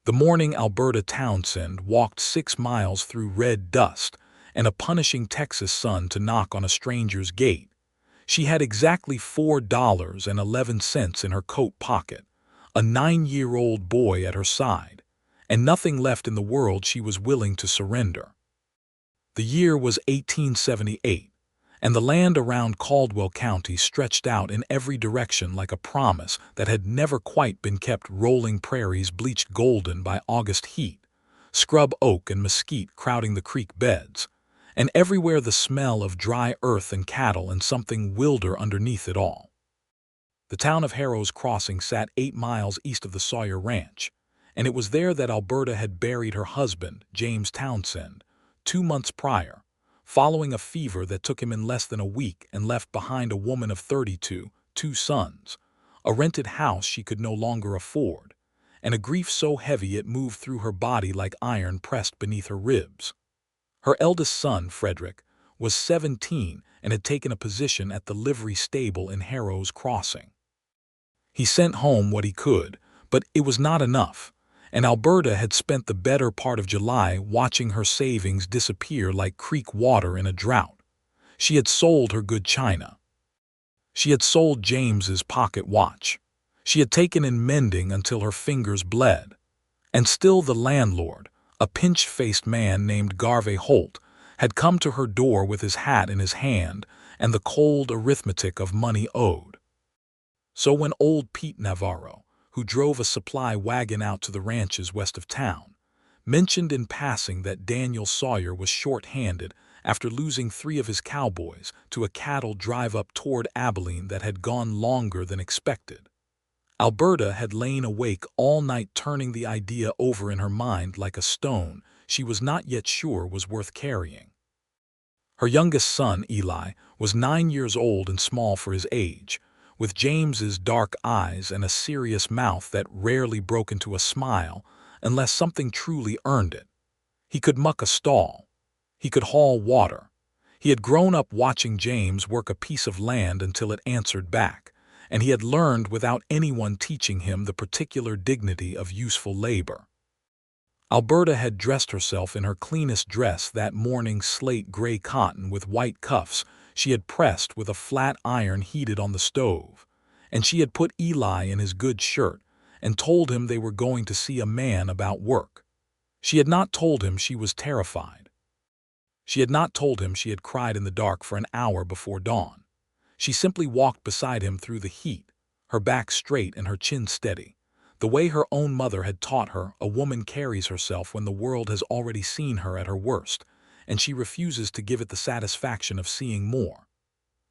The morning Alberta Townsend walked 6 miles through red dust and a punishing Texas sun to knock on a stranger's gate. She had exactly $4.11 in her coat pocket, a 9-year-old boy at her side, and nothing left in the world she was willing to surrender. The year was 1878, and the land around Caldwell County stretched out in every direction like a promise that had never quite been kept. Rolling prairies bleached golden by August heat, scrub oak and mesquite crowding the creek beds, and everywhere the smell of dry earth and cattle and something wilder underneath it all. The town of Harrow's Crossing sat 8 miles east of the Sawyer Ranch, and it was there that Alberta had buried her husband, James Townsend, 2 months prior, following a fever that took him in less than a week and left behind a woman of 32, 2 sons, a rented house she could no longer afford, and a grief so heavy it moved through her body like iron pressed beneath her ribs. Her eldest son, Frederick, was 17 and had taken a position at the livery stable in Harrow's Crossing. He sent home what he could, but it was not enough, and Alberta had spent the better part of July watching her savings disappear like creek water in a drought. She had sold her good china. She had sold James's pocket watch. She had taken in mending until her fingers bled. And still the landlord, a pinch-faced man named Garvey Holt, had come to her door with his hat in his hand and the cold arithmetic of money owed. So when old Pete Navarro, who drove a supply wagon out to the ranches west of town, mentioned in passing that Daniel Sawyer was short-handed after losing 3 of his cowboys to a cattle drive-up toward Abilene that had gone longer than expected, Alberta had lain awake all night turning the idea over in her mind like a stone she was not yet sure was worth carrying. Her youngest son, Eli, was 9 years old and small for his age, with James's dark eyes and a serious mouth that rarely broke into a smile unless something truly earned it. He could muck a stall. He could haul water. He had grown up watching James work a piece of land until it answered back, and he had learned without anyone teaching him the particular dignity of useful labor. Alberta had dressed herself in her cleanest dress that morning, slate gray cotton with white cuffs she had pressed with a flat iron heated on the stove, and she had put Eli in his good shirt and told him they were going to see a man about work. She had not told him she was terrified. She had not told him she had cried in the dark for an hour before dawn. She simply walked beside him through the heat, her back straight and her chin steady, the way her own mother had taught her a woman carries herself when the world has already seen her at her worst, and she refuses to give it the satisfaction of seeing more.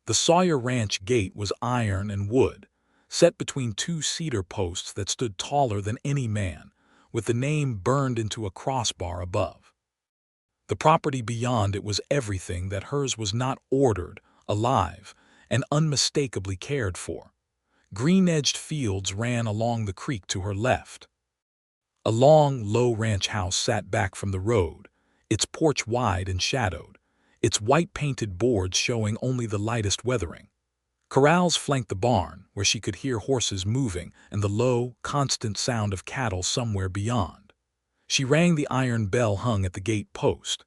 The Sawyer Ranch gate was iron and wood, set between 2 cedar posts that stood taller than any man, with the name burned into a crossbar above. The property beyond it was everything that hers was not: ordered, alive, and unmistakably cared for. Green-edged fields ran along the creek to her left. A long, low ranch house sat back from the road, its porch wide and shadowed, its white-painted boards showing only the lightest weathering. Corrals flanked the barn, where she could hear horses moving and the low, constant sound of cattle somewhere beyond. She rang the iron bell hung at the gate post.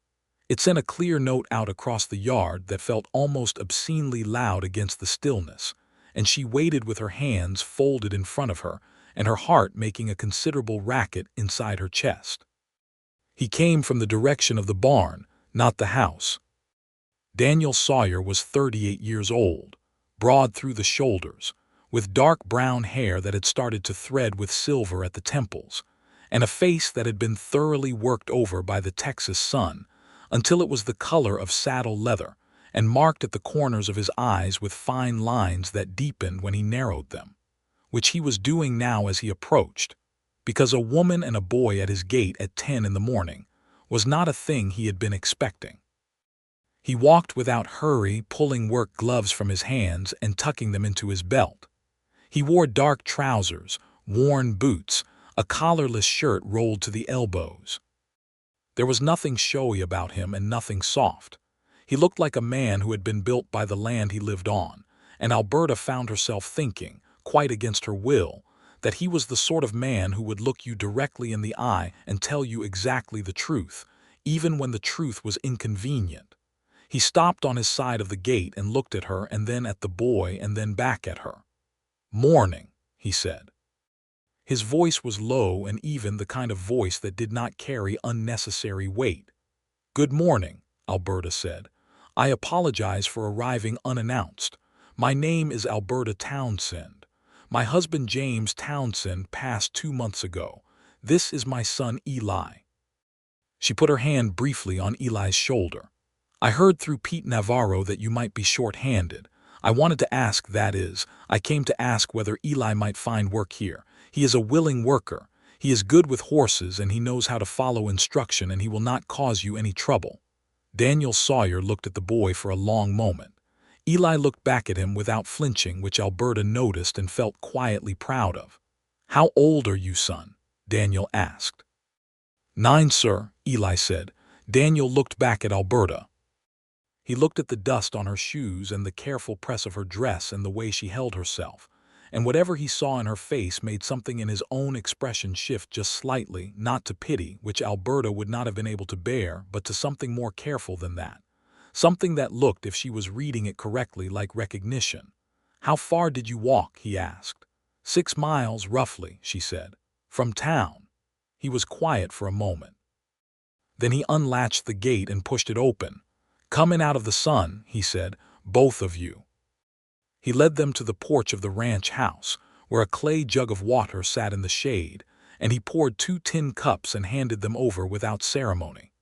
It sent a clear note out across the yard that felt almost obscenely loud against the stillness, and she waited with her hands folded in front of her and her heart making a considerable racket inside her chest. He came from the direction of the barn, not the house. Daniel Sawyer was 38 years old, broad through the shoulders, with dark brown hair that had started to thread with silver at the temples, and a face that had been thoroughly worked over by the Texas sun until it was the color of saddle leather and marked at the corners of his eyes with fine lines that deepened when he narrowed them, which he was doing now as he approached, because a woman and a boy at his gate at 10 in the morning was not a thing he had been expecting. He walked without hurry, pulling work gloves from his hands and tucking them into his belt. He wore dark trousers, worn boots, a collarless shirt rolled to the elbows. There was nothing showy about him and nothing soft. He looked like a man who had been built by the land he lived on, and Alberta found herself thinking, quite against her will, that he was the sort of man who would look you directly in the eye and tell you exactly the truth, even when the truth was inconvenient. He stopped on his side of the gate and looked at her and then at the boy and then back at her. "Morning," he said. His voice was low and even, the kind of voice that did not carry unnecessary weight. "Good morning," Alberta said. "I apologize for arriving unannounced. My name is Alberta Townsend. My husband James Townsend passed 2 months ago. This is my son Eli." She put her hand briefly on Eli's shoulder. "I heard through Pete Navarro that you might be short-handed. I wanted to ask, that is, I came to ask whether Eli might find work here. He is a willing worker. He is good with horses and he knows how to follow instruction and he will not cause you any trouble." Daniel Sawyer looked at the boy for a long moment. Eli looked back at him without flinching, which Alberta noticed and felt quietly proud of. "How old are you, son?" Daniel asked. "9, sir," Eli said. Daniel looked back at Alberta. He looked at the dust on her shoes and the careful press of her dress and the way she held herself, and whatever he saw in her face made something in his own expression shift just slightly, not to pity, which Alberta would not have been able to bear, but to something more careful than that. Something that looked, if she was reading it correctly, like recognition. "How far did you walk?" he asked. 6 miles, roughly," she said. "From town." He was quiet for a moment. Then he unlatched the gate and pushed it open. "Come in out of the sun," he said, "both of you." He led them to the porch of the ranch house, where a clay jug of water sat in the shade, and he poured 2 tin cups and handed them over without ceremony.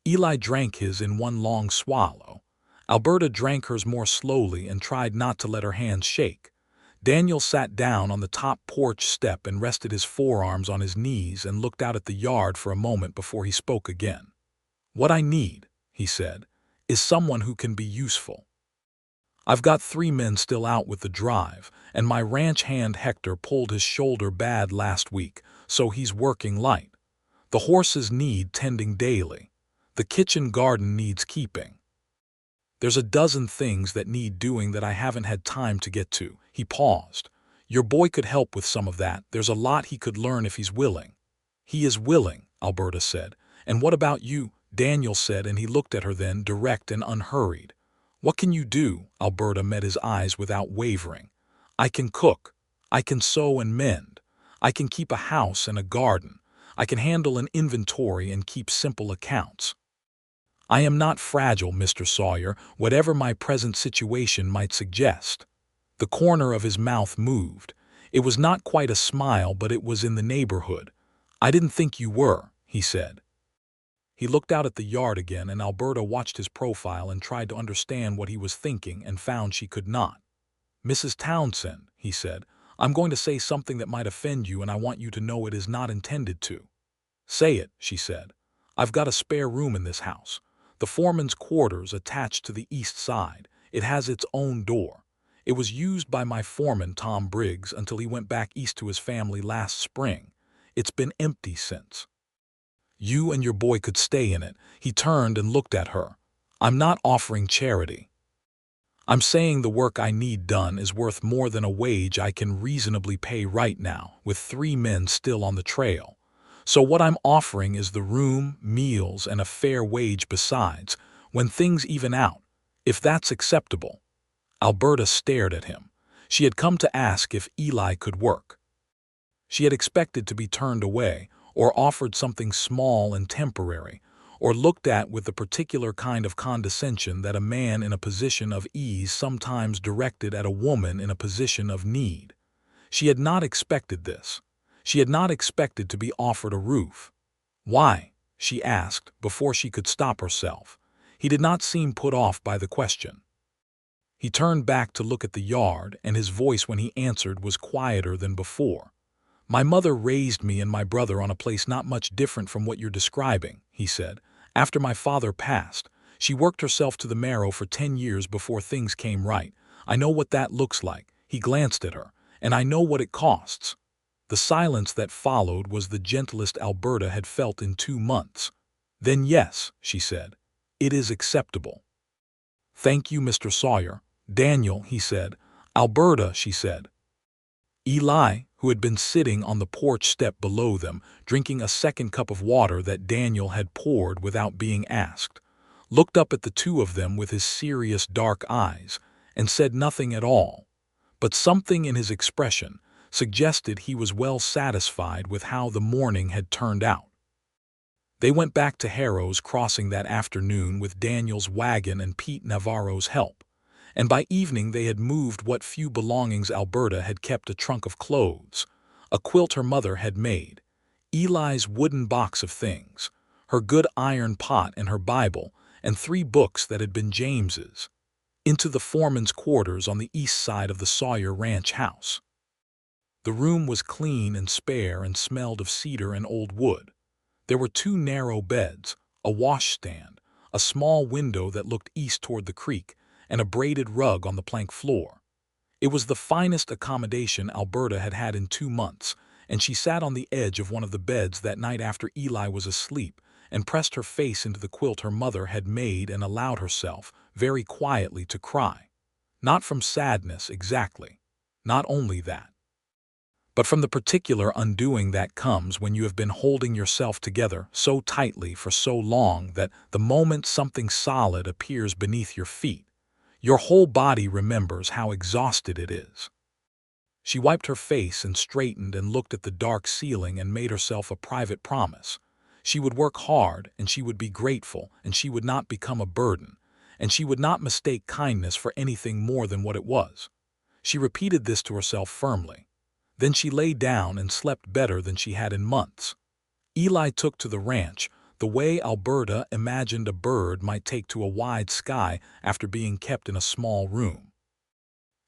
Eli drank his in one long swallow. Alberta drank hers more slowly and tried not to let her hands shake. Daniel sat down on the top porch step and rested his forearms on his knees and looked out at the yard for a moment before he spoke again. "What I need," he said, "is someone who can be useful. I've got 3 men still out with the drive, and my ranch hand Hector pulled his shoulder bad last week, so he's working light. The horses need tending daily. The kitchen garden needs keeping. There's a dozen things that need doing that I haven't had time to get to." He paused. "Your boy could help with some of that. There's a lot he could learn if he's willing." "He is willing," Alberta said. "And what about you?" Daniel said, and he looked at her then, direct and unhurried. "What can you do?" Alberta met his eyes without wavering. "I can cook. I can sew and mend. I can keep a house and a garden. I can handle an inventory and keep simple accounts. I am not fragile, Mr. Sawyer, whatever my present situation might suggest." The corner of his mouth moved. It was not quite a smile, but it was in the neighborhood. "I didn't think you were," he said. He looked out at the yard again, and Alberta watched his profile and tried to understand what he was thinking and found she could not. "Mrs. Townsend," he said, "I'm going to say something that might offend you, and I want you to know it is not intended to." "Say it," she said. "I've got a spare room in this house. The foreman's quarters attached to the east side. It has its own door. It was used by my foreman, Tom Briggs, until he went back east to his family last spring. It's been empty since. You and your boy could stay in it." He turned and looked at her. "I'm not offering charity. I'm saying the work I need done is worth more than a wage I can reasonably pay right now, with 3 men still on the trail. So what I'm offering is the room, meals, and a fair wage besides, when things even out, if that's acceptable." Alberta stared at him. She had come to ask if Eli could work. She had expected to be turned away, or offered something small and temporary, or looked at with the particular kind of condescension that a man in a position of ease sometimes directed at a woman in a position of need. She had not expected this. She had not expected to be offered a roof. "Why?" she asked, before she could stop herself. He did not seem put off by the question. He turned back to look at the yard, and his voice when he answered was quieter than before. "My mother raised me and my brother on a place not much different from what you're describing," he said. "After my father passed, she worked herself to the marrow for 10 years before things came right. I know what that looks like." He glanced at her. "And I know what it costs." The silence that followed was the gentlest Alberta had felt in 2 months. "Then yes," she said, "it is acceptable." "Thank you, Mr. Sawyer." "Daniel," he said. "Alberta," she said. Eli, who had been sitting on the porch step below them, drinking a second cup of water that Daniel had poured without being asked, looked up at the two of them with his serious dark eyes and said nothing at all, but something in his expression suggested he was well satisfied with how the morning had turned out. They went back to Harrow's Crossing that afternoon with Daniel's wagon and Pete Navarro's help, and by evening they had moved what few belongings Alberta had kept: a trunk of clothes, a quilt her mother had made, Eli's wooden box of things, her good iron pot and her Bible, and 3 books that had been James's, into the foreman's quarters on the east side of the Sawyer ranch house. The room was clean and spare and smelled of cedar and old wood. There were 2 narrow beds, a washstand, a small window that looked east toward the creek, and a braided rug on the plank floor. It was the finest accommodation Alberta had had in 2 months, and she sat on the edge of one of the beds that night after Eli was asleep and pressed her face into the quilt her mother had made and allowed herself, very quietly, to cry. Not from sadness exactly, not only that, but from the particular undoing that comes when you have been holding yourself together so tightly for so long that the moment something solid appears beneath your feet, your whole body remembers how exhausted it is. She wiped her face and straightened and looked at the dark ceiling and made herself a private promise. She would work hard, and she would be grateful, and she would not become a burden, and she would not mistake kindness for anything more than what it was. She repeated this to herself firmly. Then she lay down and slept better than she had in months. Eli took to the ranch the way Alberta imagined a bird might take to a wide sky after being kept in a small room.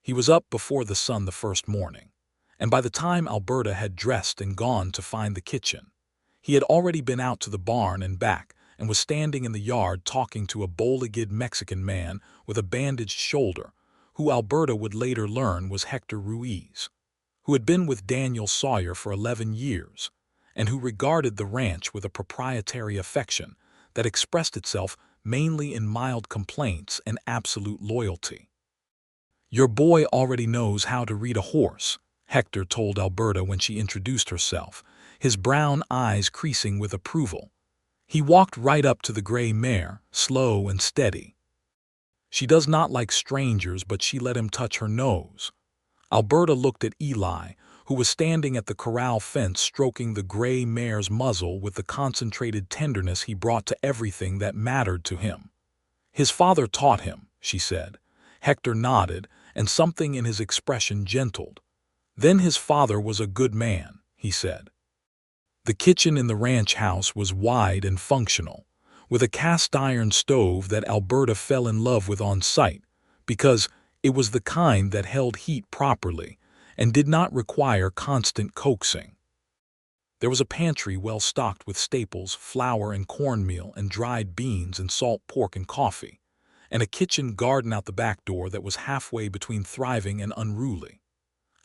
He was up before the sun the first morning, and by the time Alberta had dressed and gone to find the kitchen, he had already been out to the barn and back and was standing in the yard talking to a bow-legged Mexican man with a bandaged shoulder, who Alberta would later learn was Hector Ruiz, who had been with Daniel Sawyer for 11 years, and who regarded the ranch with a proprietary affection that expressed itself mainly in mild complaints and absolute loyalty. "Your boy already knows how to read a horse," Hector told Alberta when she introduced herself, his brown eyes creasing with approval. He walked right up to the gray mare, slow and steady. "She does not like strangers, but she let him touch her nose." Alberta looked at Eli, who was standing at the corral fence stroking the gray mare's muzzle with the concentrated tenderness he brought to everything that mattered to him. "His father taught him," she said. Hector nodded, and something in his expression gentled. "Then his father was a good man," he said. The kitchen in the ranch house was wide and functional, with a cast-iron stove that Alberta fell in love with on sight, because it was the kind that held heat properly and did not require constant coaxing. There was a pantry well stocked with staples, flour and cornmeal and dried beans and salt pork and coffee, and a kitchen garden out the back door that was halfway between thriving and unruly.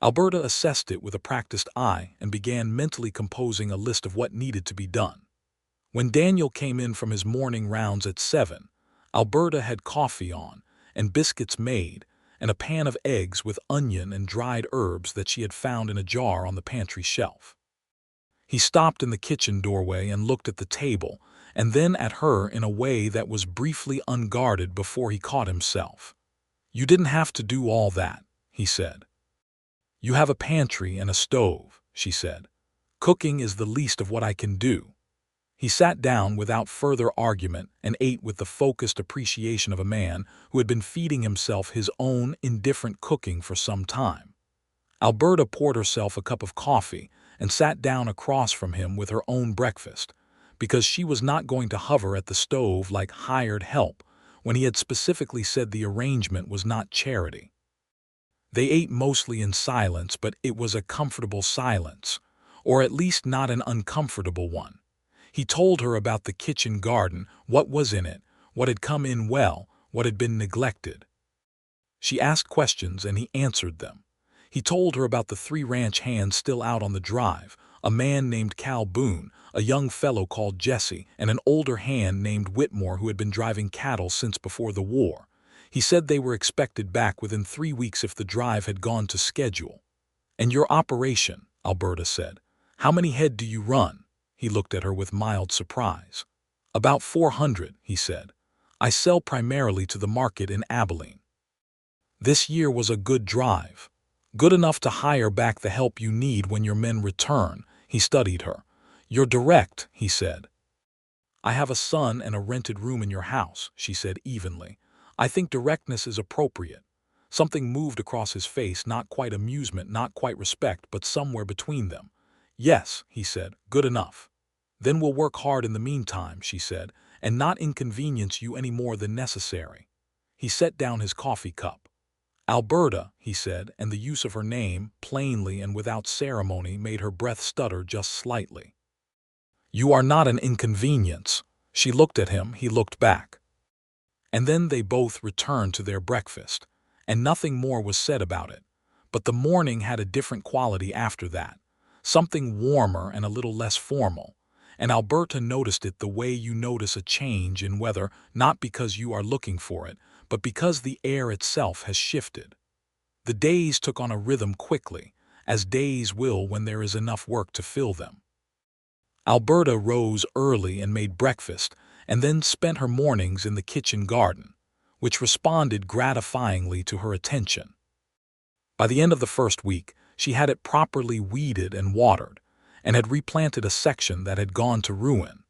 Alberta assessed it with a practiced eye and began mentally composing a list of what needed to be done. When Daniel came in from his morning rounds at 7, Alberta had coffee on and biscuits made and a pan of eggs with onion and dried herbs that she had found in a jar on the pantry shelf. He stopped in the kitchen doorway and looked at the table and then at her in a way that was briefly unguarded before he caught himself. "You didn't have to do all that," he said. "You have a pantry and a stove," she said. "Cooking is the least of what I can do." He sat down without further argument and ate with the focused appreciation of a man who had been feeding himself his own indifferent cooking for some time. Alberta poured herself a cup of coffee and sat down across from him with her own breakfast, because she was not going to hover at the stove like hired help when he had specifically said the arrangement was not charity. They ate mostly in silence, but it was a comfortable silence, or at least not an uncomfortable one. He told her about the kitchen garden, what was in it, what had come in well, what had been neglected. She asked questions and he answered them. He told her about the 3 ranch hands still out on the drive, a man named Cal Boone, a young fellow called Jesse, and an older hand named Whitmore who had been driving cattle since before the war. He said they were expected back within 3 weeks if the drive had gone to schedule. "And your operation," Alberta said. "How many head do you run?" He looked at her with mild surprise. "About 400, he said. "I sell primarily to the market in Abilene." This year was a good drive. Good enough to hire back the help you need when your men return. He studied her. "You're direct," he said. "I have a son and a rented room in your house," she said evenly. "I think directness is appropriate." Something moved across his face, not quite amusement, not quite respect, but somewhere between them. "Yes," he said, "good enough." "Then we'll work hard in the meantime," she said, "and not inconvenience you any more than necessary." He set down his coffee cup. "Alberta," he said, and the use of her name, plainly and without ceremony, made her breath stutter just slightly. "You are not an inconvenience." She looked at him, he looked back. And then they both returned to their breakfast, and nothing more was said about it. But the morning had a different quality after that, something warmer and a little less formal. And Alberta noticed it the way you notice a change in weather, not because you are looking for it, but because the air itself has shifted. The days took on a rhythm quickly, as days will when there is enough work to fill them. Alberta rose early and made breakfast, and then spent her mornings in the kitchen garden, which responded gratifyingly to her attention. By the end of the first week, she had it properly weeded and watered, and had replanted a section that had gone to ruin,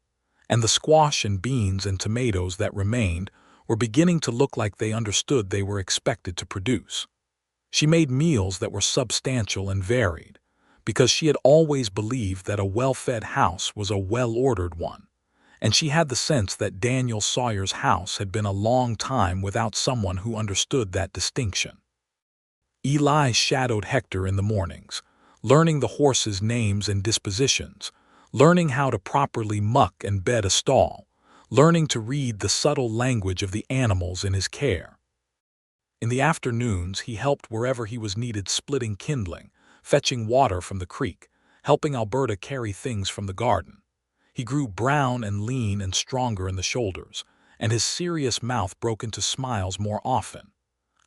and the squash and beans and tomatoes that remained were beginning to look like they understood they were expected to produce. She made meals that were substantial and varied, because she had always believed that a well-fed house was a well-ordered one, and she had the sense that Daniel Sawyer's house had been a long time without someone who understood that distinction. Eli shadowed Hector in the mornings, learning the horses' names and dispositions, learning how to properly muck and bed a stall, learning to read the subtle language of the animals in his care. In the afternoons, he helped wherever he was needed, splitting kindling, fetching water from the creek, helping Alberta carry things from the garden. He grew brown and lean and stronger in the shoulders, and his serious mouth broke into smiles more often.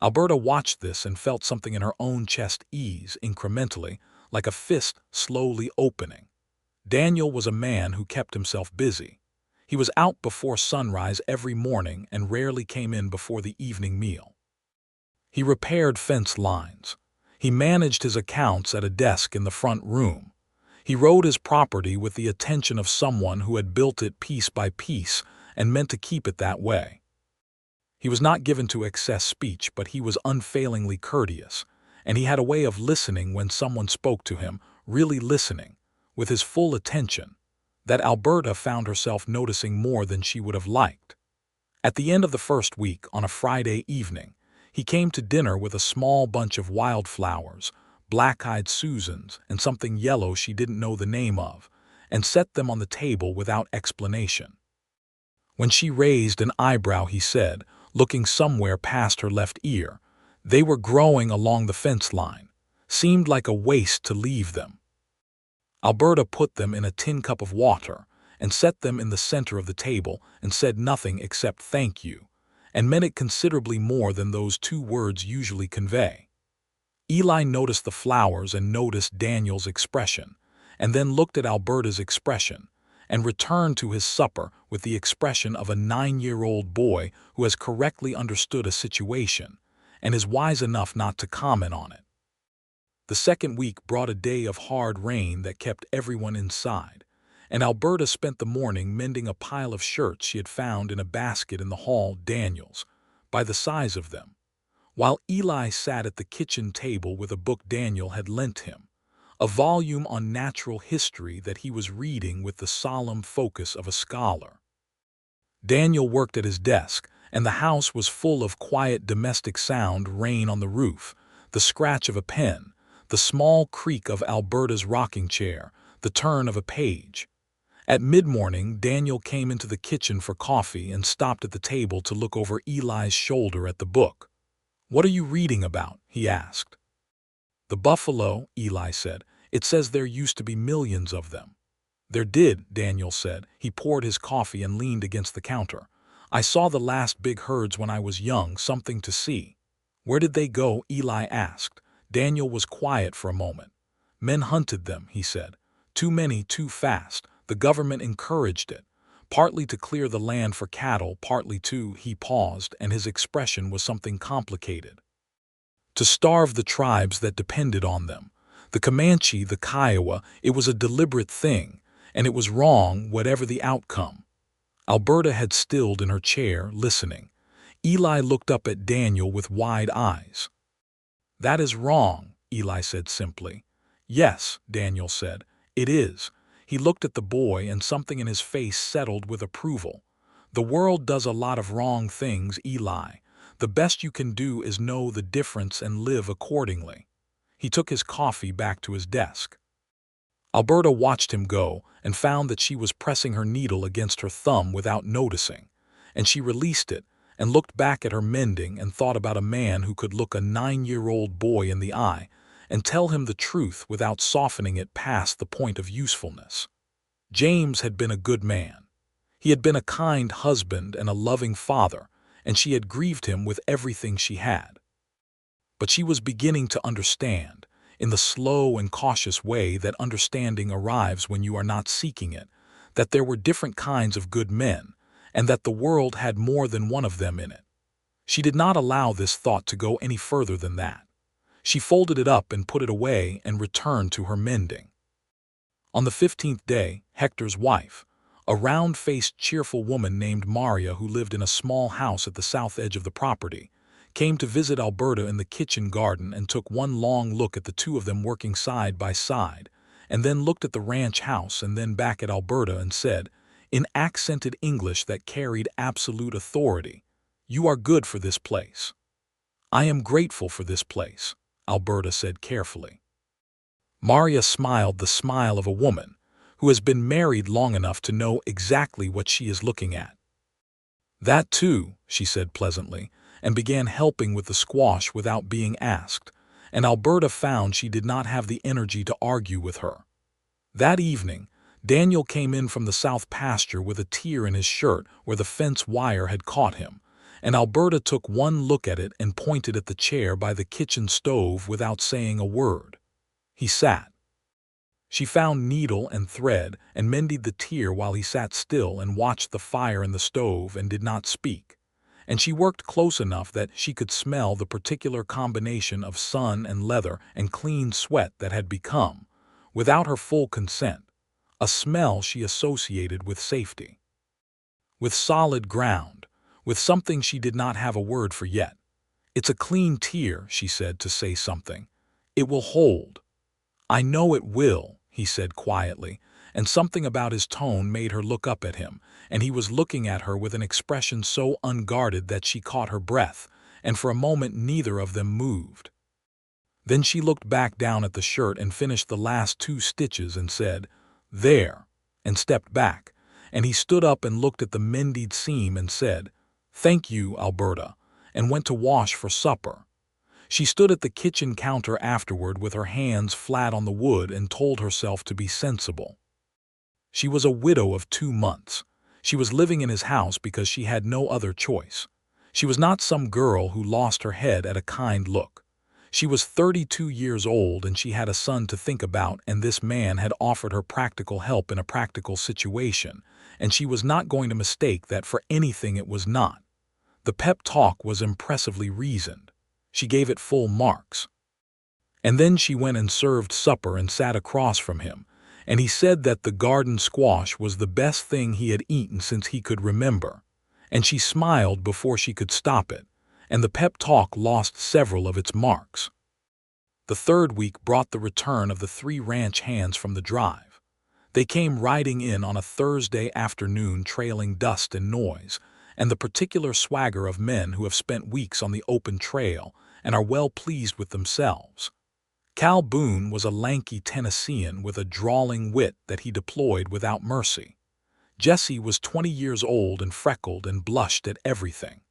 Alberta watched this and felt something in her own chest ease incrementally, like a fist slowly opening. Daniel was a man who kept himself busy. He was out before sunrise every morning and rarely came in before the evening meal. He repaired fence lines. He managed his accounts at a desk in the front room. He rode his property with the attention of someone who had built it piece by piece and meant to keep it that way. He was not given to excess speech, but he was unfailingly courteous, and he had a way of listening when someone spoke to him, really listening, with his full attention, that Alberta found herself noticing more than she would have liked. At the end of the first week, on a Friday evening, he came to dinner with a small bunch of wildflowers, black-eyed Susans, and something yellow she didn't know the name of, and set them on the table without explanation. When she raised an eyebrow, he said, looking somewhere past her left ear, "They were growing along the fence line. Seemed like a waste to leave them." Alberta put them in a tin cup of water and set them in the center of the table and said nothing except "thank you," and meant it considerably more than those two words usually convey. Eli noticed the flowers and noticed Daniel's expression, and then looked at Alberta's expression, and returned to his supper with the expression of a 9-year-old boy who has correctly understood a situation and is wise enough not to comment on it. The second week brought a day of hard rain that kept everyone inside, and Alberta spent the morning mending a pile of shirts she had found in a basket in the hall, Daniel's, by the size of them, while Eli sat at the kitchen table with a book Daniel had lent him, a volume on natural history that he was reading with the solemn focus of a scholar. Daniel worked at his desk, and the house was full of quiet domestic sound: rain on the roof, the scratch of a pen, the small creak of Alberta's rocking chair, the turn of a page. At mid-morning, Daniel came into the kitchen for coffee and stopped at the table to look over Eli's shoulder at the book. "What are you reading about?" he asked. "The buffalo," Eli said. "It says there used to be millions of them." "There did," Daniel said. He poured his coffee and leaned against the counter. "I saw the last big herds when I was young, something to see." "Where did they go?" Eli asked. Daniel was quiet for a moment. Men hunted them, he said. Too many, too fast. The government encouraged it. Partly to clear the land for cattle, partly to, he paused, and his expression was something complicated. To starve the tribes that depended on them. The Comanche, the Kiowa, it was a deliberate thing, and it was wrong, whatever the outcome. Alberta had stilled in her chair, listening. Eli looked up at Daniel with wide eyes. "That is wrong," Eli said simply. "Yes," Daniel said, "it is." He looked at the boy, and something in his face settled with approval. "The world does a lot of wrong things, Eli. The best you can do is know the difference and live accordingly." He took his coffee back to his desk. Alberta watched him go and found that she was pressing her needle against her thumb without noticing, and she released it and looked back at her mending and thought about a man who could look a 9-year-old boy in the eye and tell him the truth without softening it past the point of usefulness. James had been a good man. He had been a kind husband and a loving father, and she had grieved him with everything she had. But she was beginning to understand, in the slow and cautious way that understanding arrives when you are not seeking it, that there were different kinds of good men, and that the world had more than one of them in it. She did not allow this thought to go any further than that. She folded it up and put it away and returned to her mending. On the 15th day, Hector's wife, a round-faced, cheerful woman named Maria who lived in a small house at the south edge of the property, came to visit Alberta in the kitchen garden and took one long look at the two of them working side by side, and then looked at the ranch house and then back at Alberta and said, in accented English that carried absolute authority, "You are good for this place." "I am grateful for this place," Alberta said carefully. Maria smiled the smile of a woman who has been married long enough to know exactly what she is looking at. "That too," she said pleasantly, and began helping with the squash without being asked, and Alberta found she did not have the energy to argue with her. That evening, Daniel came in from the south pasture with a tear in his shirt where the fence wire had caught him, and Alberta took one look at it and pointed at the chair by the kitchen stove without saying a word. He sat. She found needle and thread and mended the tear while he sat still and watched the fire in the stove and did not speak, and she worked close enough that she could smell the particular combination of sun and leather and clean sweat that had become, without her full consent, a smell she associated with safety. With solid ground, with something she did not have a word for yet. "It's a clean tear," she said to say something. "It will hold." "I know it will," he said quietly, and something about his tone made her look up at him, and he was looking at her with an expression so unguarded that she caught her breath, and for a moment neither of them moved. Then she looked back down at the shirt and finished the last 2 stitches and said, "There," and stepped back, and he stood up and looked at the mended seam and said, "Thank you, Alberta," and went to wash for supper. She stood at the kitchen counter afterward with her hands flat on the wood and told herself to be sensible. She was a widow of 2 months. She was living in his house because she had no other choice. She was not some girl who lost her head at a kind look. She was 32 years old and she had a son to think about, and this man had offered her practical help in a practical situation, and she was not going to mistake that for anything it was not. The pep talk was impressively reasoned. She gave it full marks. And then she went and served supper and sat across from him, and he said that the garden squash was the best thing he had eaten since he could remember, and she smiled before she could stop it, and the pep talk lost several of its marks. The 3rd week brought the return of the 3 ranch hands from the drive. They came riding in on a Thursday afternoon trailing dust and noise, and the particular swagger of men who have spent weeks on the open trail and are well pleased with themselves. Cal Boone was a lanky Tennessean with a drawling wit that he deployed without mercy. Jesse was 20 years old and freckled and blushed at everything.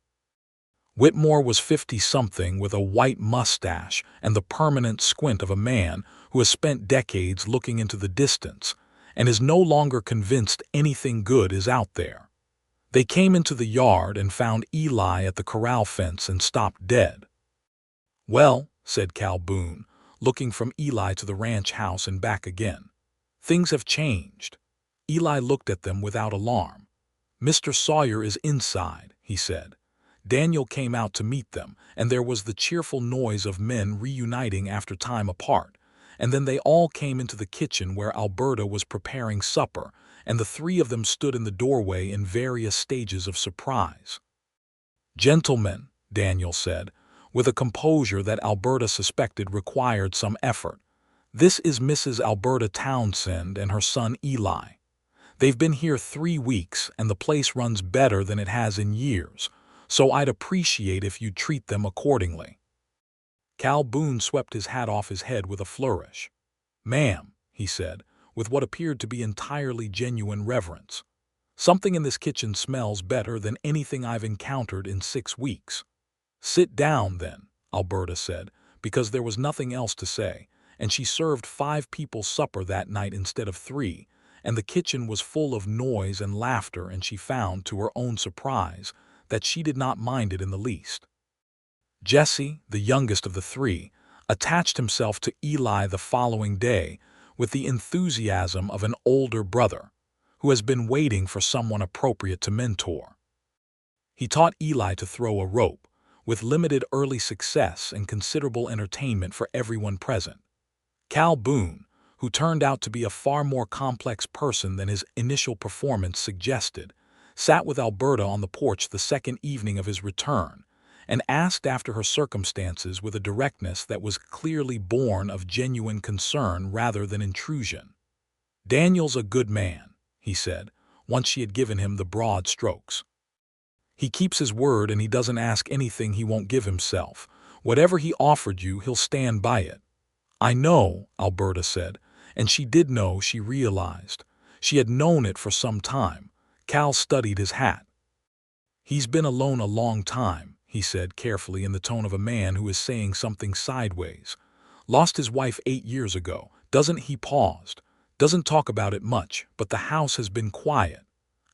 Whitmore was 50-something with a white mustache and the permanent squint of a man who has spent decades looking into the distance and is no longer convinced anything good is out there. They came into the yard and found Eli at the corral fence and stopped dead. "Well," said Cal Boone, looking from Eli to the ranch house and back again. "Things have changed." Eli looked at them without alarm. "Mr. Sawyer is inside," he said. Daniel came out to meet them, and there was the cheerful noise of men reuniting after time apart. And then they all came into the kitchen where Alberta was preparing supper, and the three of them stood in the doorway in various stages of surprise. "Gentlemen," Daniel said, with a composure that Alberta suspected required some effort, "this is Mrs. Alberta Townsend and her son Eli. They've been here 3 weeks, and the place runs better than it has in years, so I'd appreciate if you'd treat them accordingly." Cal Boone swept his hat off his head with a flourish. "Ma'am," he said, with what appeared to be entirely genuine reverence, "something in this kitchen smells better than anything I've encountered in 6 weeks." "Sit down, then," Alberta said, because there was nothing else to say, and she served 5 people's supper that night instead of 3, and the kitchen was full of noise and laughter, and she found, to her own surprise, that she did not mind it in the least. Jesse, the youngest of the 3, attached himself to Eli the following day with the enthusiasm of an older brother who has been waiting for someone appropriate to mentor. He taught Eli to throw a rope, with limited early success and considerable entertainment for everyone present. Cal Boone, who turned out to be a far more complex person than his initial performance suggested, sat with Alberta on the porch the second evening of his return, and asked after her circumstances with a directness that was clearly born of genuine concern rather than intrusion. "Daniel's a good man," he said, once she had given him the broad strokes. "He keeps his word, and he doesn't ask anything he won't give himself. Whatever he offered you, he'll stand by it." "I know," Alberta said, and she did know, she realized. She had known it for some time. Cal studied his hat. "He's been alone a long time," he said carefully in the tone of a man who is saying something sideways. "Lost his wife 8 years ago. He paused. Doesn't talk about it much, but the house has been quiet."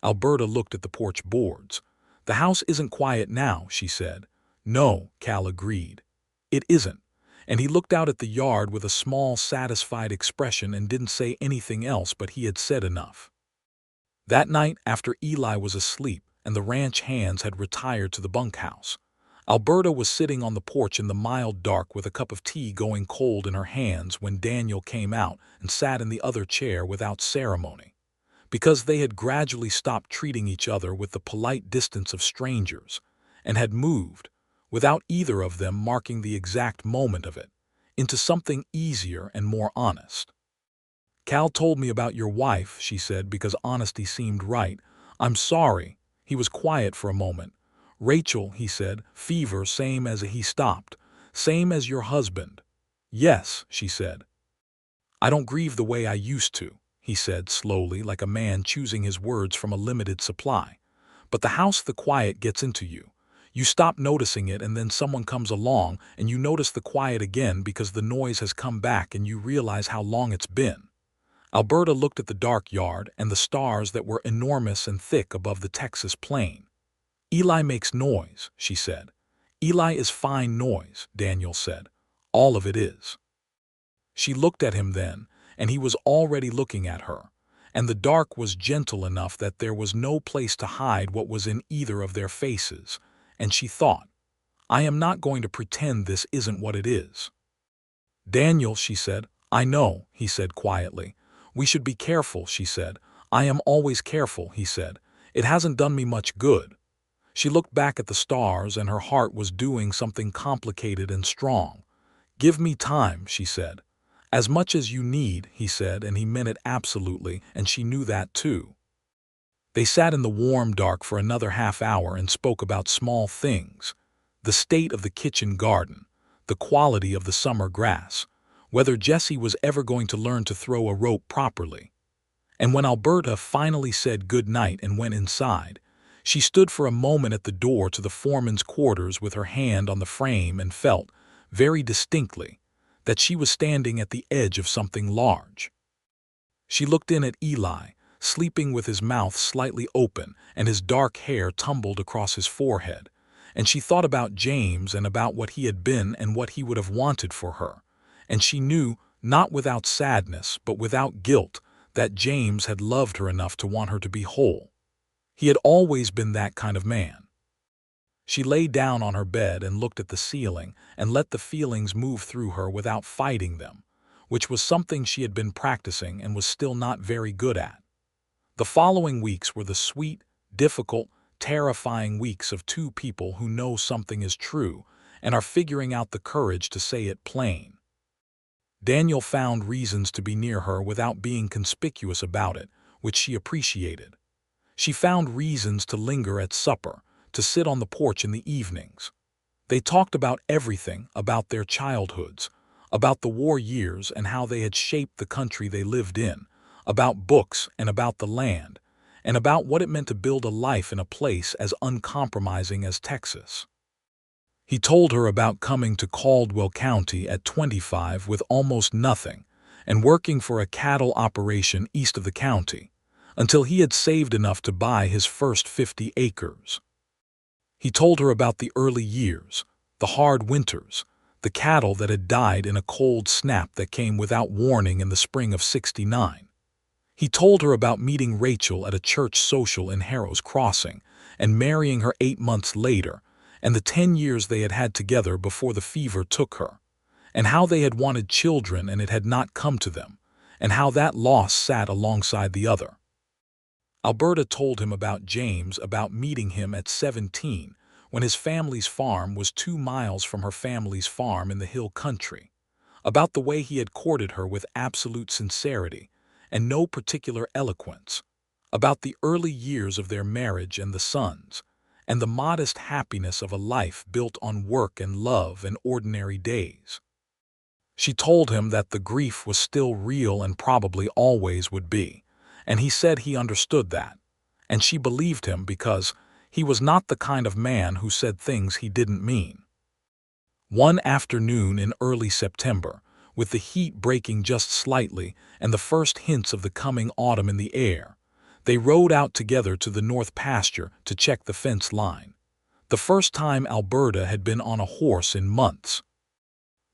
Alberta looked at the porch boards. "The house isn't quiet now," she said. "No," Cal agreed. "It isn't." And he looked out at the yard with a small, satisfied expression and didn't say anything else, but he had said enough. That night, after Eli was asleep and the ranch hands had retired to the bunkhouse, Alberta was sitting on the porch in the mild dark with a cup of tea going cold in her hands when Daniel came out and sat in the other chair without ceremony, because they had gradually stopped treating each other with the polite distance of strangers and had moved, without either of them marking the exact moment of it, into something easier and more honest. "Cal told me about your wife," she said, because honesty seemed right. "I'm sorry." He was quiet for a moment. "Rachel," he said, "fever, same as." He stopped. "Same as your husband." "Yes," she said. "I don't grieve the way I used to," he said slowly, like a man choosing his words from a limited supply. "But the house, the quiet gets into you. You stop noticing it, and then someone comes along and you notice the quiet again because the noise has come back and you realize how long it's been." Alberta looked at the dark yard and the stars that were enormous and thick above the Texas plain. "Eli makes noise," she said. "Eli is fine noise," Daniel said. "All of it is." She looked at him then, and he was already looking at her, and the dark was gentle enough that there was no place to hide what was in either of their faces, and she thought, "I am not going to pretend this isn't what it is." "Daniel," she said. "I know," he said quietly. "We should be careful," she said. "I am always careful," he said. "It hasn't done me much good." She looked back at the stars, and her heart was doing something complicated and strong. "Give me time," she said. "As much as you need," he said, and he meant it absolutely, and she knew that too. They sat in the warm dark for another half-hour and spoke about small things: the state of the kitchen garden, the quality of the summer grass, whether Jesse was ever going to learn to throw a rope properly. And when Alberta finally said good night and went inside, she stood for a moment at the door to the foreman's quarters with her hand on the frame and felt, very distinctly, that she was standing at the edge of something large. She looked in at Eli, sleeping with his mouth slightly open and his dark hair tumbled across his forehead, and she thought about James and about what he had been and what he would have wanted for her, and she knew, not without sadness but without guilt, that James had loved her enough to want her to be whole. He had always been that kind of man. She lay down on her bed and looked at the ceiling and let the feelings move through her without fighting them, which was something she had been practicing and was still not very good at. The following weeks were the sweet, difficult, terrifying weeks of two people who know something is true and are figuring out the courage to say it plain. Daniel found reasons to be near her without being conspicuous about it, which she appreciated. She found reasons to linger at supper, to sit on the porch in the evenings. They talked about everything, about their childhoods, about the war years and how they had shaped the country they lived in, about books and about the land, and about what it meant to build a life in a place as uncompromising as Texas. He told her about coming to Caldwell County at 25 with almost nothing and working for a cattle operation east of the county, until he had saved enough to buy his first 50 acres. He told her about the early years, the hard winters, the cattle that had died in a cold snap that came without warning in the spring of '69. He told her about meeting Rachel at a church social in Harrow's Crossing and marrying her 8 months later, and the 10 years they had had together before the fever took her, and how they had wanted children and it had not come to them, and how that loss sat alongside the other. Alberta told him about James, about meeting him at 17, when his family's farm was 2 miles from her family's farm in the hill country, about the way he had courted her with absolute sincerity and no particular eloquence, about the early years of their marriage and the sons, and the modest happiness of a life built on work and love and ordinary days. She told him that the grief was still real and probably always would be, and he said he understood that, and she believed him because he was not the kind of man who said things he didn't mean. One afternoon in early September, with the heat breaking just slightly and the first hints of the coming autumn in the air, they rode out together to the north pasture to check the fence line, the first time Alberta had been on a horse in months.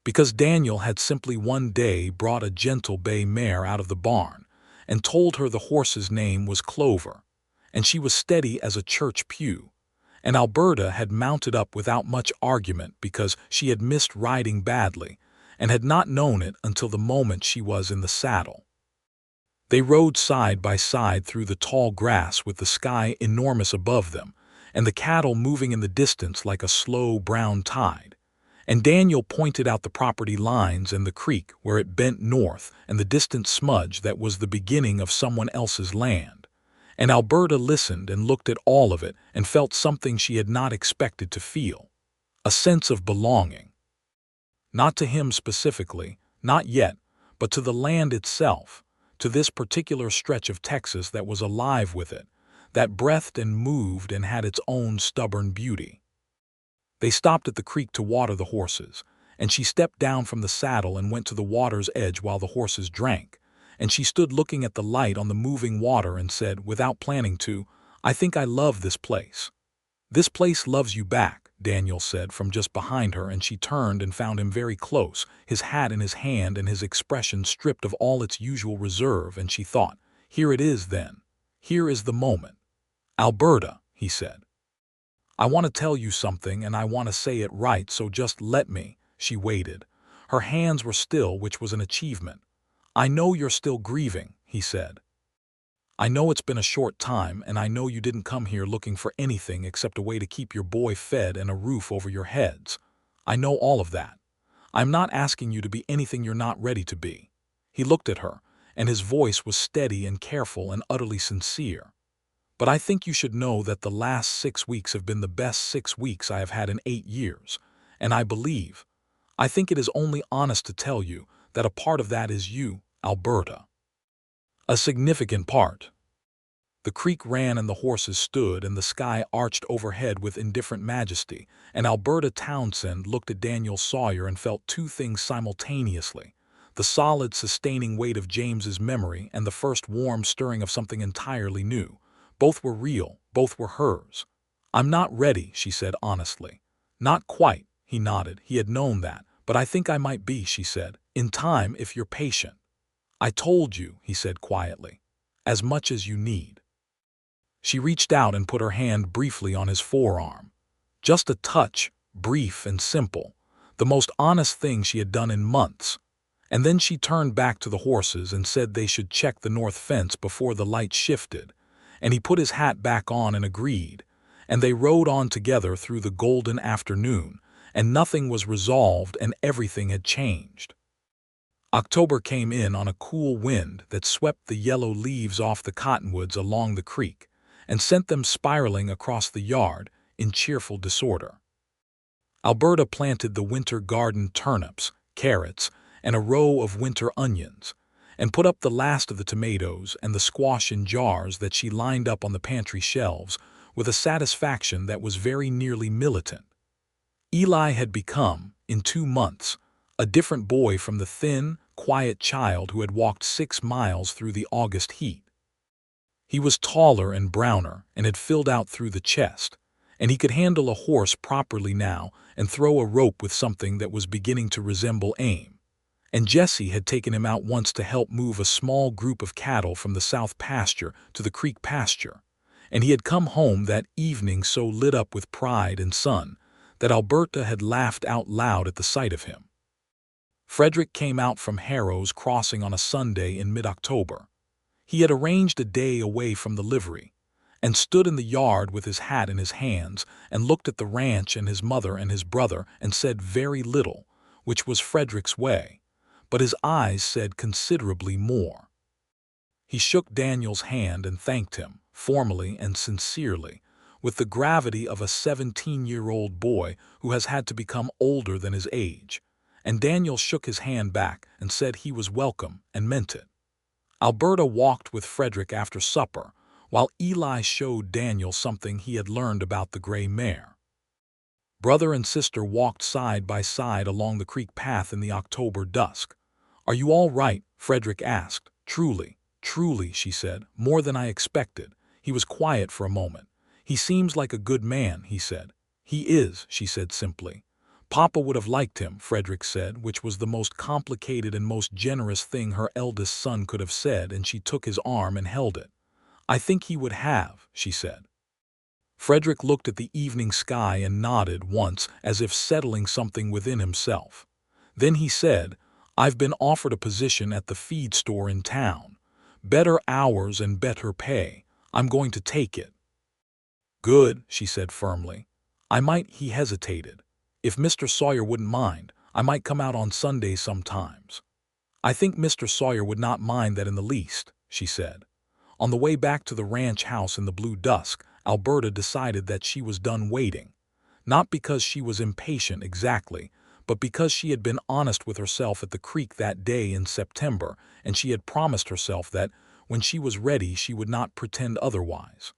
Because Daniel had simply one day brought a gentle bay mare out of the barn and told her the horse's name was Clover, and she was steady as a church pew, and Alberta had mounted up without much argument because she had missed riding badly and had not known it until the moment she was in the saddle. They rode side by side through the tall grass with the sky enormous above them and the cattle moving in the distance like a slow brown tide, and Daniel pointed out the property lines and the creek where it bent north and the distant smudge that was the beginning of someone else's land, and Alberta listened and looked at all of it and felt something she had not expected to feel, a sense of belonging. Not to him specifically, not yet, but to the land itself, to this particular stretch of Texas that was alive with it, that breathed and moved and had its own stubborn beauty. They stopped at the creek to water the horses, and she stepped down from the saddle and went to the water's edge while the horses drank, and she stood looking at the light on the moving water and said, without planning to, "I think I love this place." "This place loves you back," Daniel said from just behind her, and she turned and found him very close, his hat in his hand and his expression stripped of all its usual reserve, and she thought, here it is then. Here is the moment. "Alberta," he said, "I want to tell you something and I want to say it right, so just let me." She waited. Her hands were still, which was an achievement. "I know you're still grieving," he said. "I know it's been a short time, and I know you didn't come here looking for anything except a way to keep your boy fed and a roof over your heads. I know all of that. I'm not asking you to be anything you're not ready to be." He looked at her, and his voice was steady and careful and utterly sincere. "But I think you should know that the last 6 weeks have been the best 6 weeks I have had in 8 years, and I think it is only honest to tell you that a part of that is you, Alberta. A significant part." The creek ran and the horses stood and the sky arched overhead with indifferent majesty, and Alberta Townsend looked at Daniel Sawyer and felt two things simultaneously: the solid, sustaining weight of James's memory and the first warm stirring of something entirely new. Both were real, both were hers. "I'm not ready," she said honestly. "Not quite," he nodded. He had known that. "But I think I might be," she said, In time, if you're patient. I told you, he said quietly. As much as you need. She reached out and put her hand briefly on his forearm. Just a touch, brief and simple, the most honest thing she had done in months. And then she turned back to the horses and said they should check the north fence before the light shifted, and he put his hat back on and agreed, and they rode on together through the golden afternoon, and nothing was resolved and everything had changed. October came in on a cool wind that swept the yellow leaves off the cottonwoods along the creek and sent them spiraling across the yard in cheerful disorder. Alberta planted the winter garden turnips, carrots, and a row of winter onions, and put up the last of the tomatoes and the squash in jars that she lined up on the pantry shelves with a satisfaction that was very nearly militant. Eli had become, in 2 months, a different boy from the thin, quiet child who had walked 6 miles through the August heat. He was taller and browner and had filled out through the chest, and he could handle a horse properly now and throw a rope with something that was beginning to resemble aim. And Jessie had taken him out once to help move a small group of cattle from the south pasture to the creek pasture, and he had come home that evening so lit up with pride and sun that Alberta had laughed out loud at the sight of him. Frederick came out from Harrow's Crossing on a Sunday in mid-October. He had arranged a day away from the livery, and stood in the yard with his hat in his hands and looked at the ranch and his mother and his brother and said very little, which was Frederick's way, but his eyes said considerably more. He shook Daniel's hand and thanked him, formally and sincerely, with the gravity of a 17-year-old boy who has had to become older than his age, and Daniel shook his hand back and said he was welcome and meant it. Alberta walked with Frederick after supper, while Eli showed Daniel something he had learned about the gray mare. Brother and sister walked side by side along the creek path in the October dusk. "Are you all right?" Frederick asked. "Truly, truly," she said, "more than I expected." He was quiet for a moment. "He seems like a good man," he said. "He is," she said simply. "Papa would have liked him," Frederick said, which was the most complicated and most generous thing her eldest son could have said, and she took his arm and held it. "I think he would have," she said. Frederick looked at the evening sky and nodded once as if settling something within himself. Then he said, "I've been offered a position at the feed store in town. Better hours and better pay. I'm going to take it." "Good," she said firmly. He hesitated. "If Mr. Sawyer wouldn't mind, I might come out on Sundays sometimes." "I think Mr. Sawyer would not mind that in the least," she said. On the way back to the ranch house in the blue dusk, Alberta decided that she was done waiting. Not because she was impatient exactly, but because she had been honest with herself at the creek that day in September, and she had promised herself that, when she was ready, she would not pretend otherwise.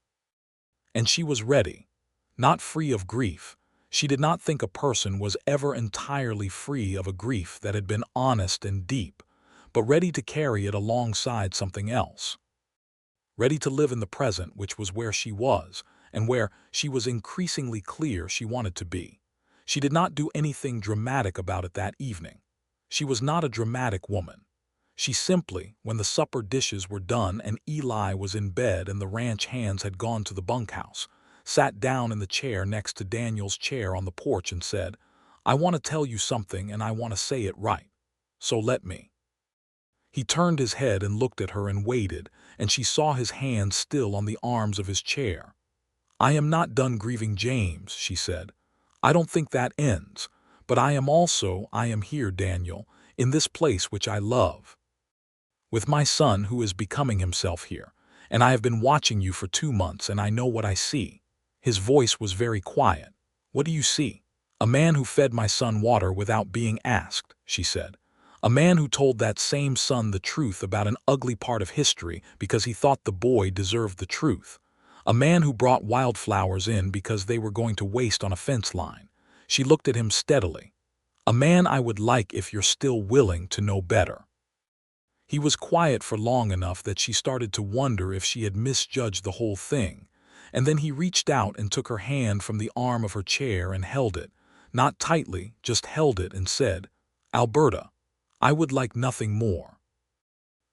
And she was ready. Not free of grief. She did not think a person was ever entirely free of a grief that had been honest and deep, but ready to carry it alongside something else. Ready to live in the present, which was where she was, and where she was increasingly clear she wanted to be. She did not do anything dramatic about it that evening. She was not a dramatic woman. She simply, when the supper dishes were done and Eli was in bed and the ranch hands had gone to the bunkhouse, sat down in the chair next to Daniel's chair on the porch and said, "I want to tell you something and I want to say it right. So let me." He turned his head and looked at her and waited, and she saw his hands still on the arms of his chair. "I am not done grieving James," she said. "I don't think that ends, but I am here, Daniel, in this place which I love, with my son who is becoming himself here, and I have been watching you for 2 months and I know what I see." His voice was very quiet. "What do you see?" "A man who fed my son water without being asked," she said. "A man who told that same son the truth about an ugly part of history because he thought the boy deserved the truth. A man who brought wildflowers in because they were going to waste on a fence line." She looked at him steadily. "A man I would like if you're still willing to know better." He was quiet for long enough that she started to wonder if she had misjudged the whole thing, and then he reached out and took her hand from the arm of her chair and held it, not tightly, just held it and said, "Alberta, I would like nothing more."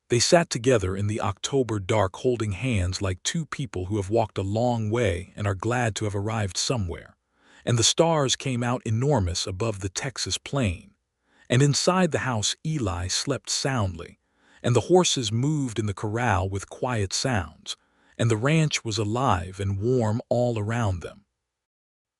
They sat together in the October dark, holding hands like two people who have walked a long way and are glad to have arrived somewhere. And the stars came out enormous above the Texas plain. And inside the house Eli slept soundly, and the horses moved in the corral with quiet sounds, and the ranch was alive and warm all around them.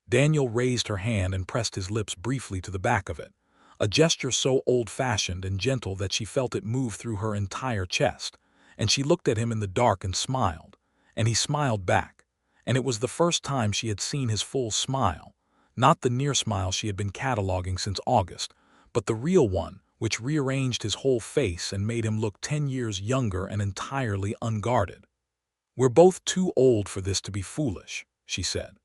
Daniel raised her hand and pressed his lips briefly to the back of it, a gesture so old-fashioned and gentle that she felt it move through her entire chest, and she looked at him in the dark and smiled, and he smiled back, and it was the first time she had seen his full smile, not the near smile she had been cataloging since August, but the real one, which rearranged his whole face and made him look 10 years younger and entirely unguarded. "We're both too old for this to be foolish," she said.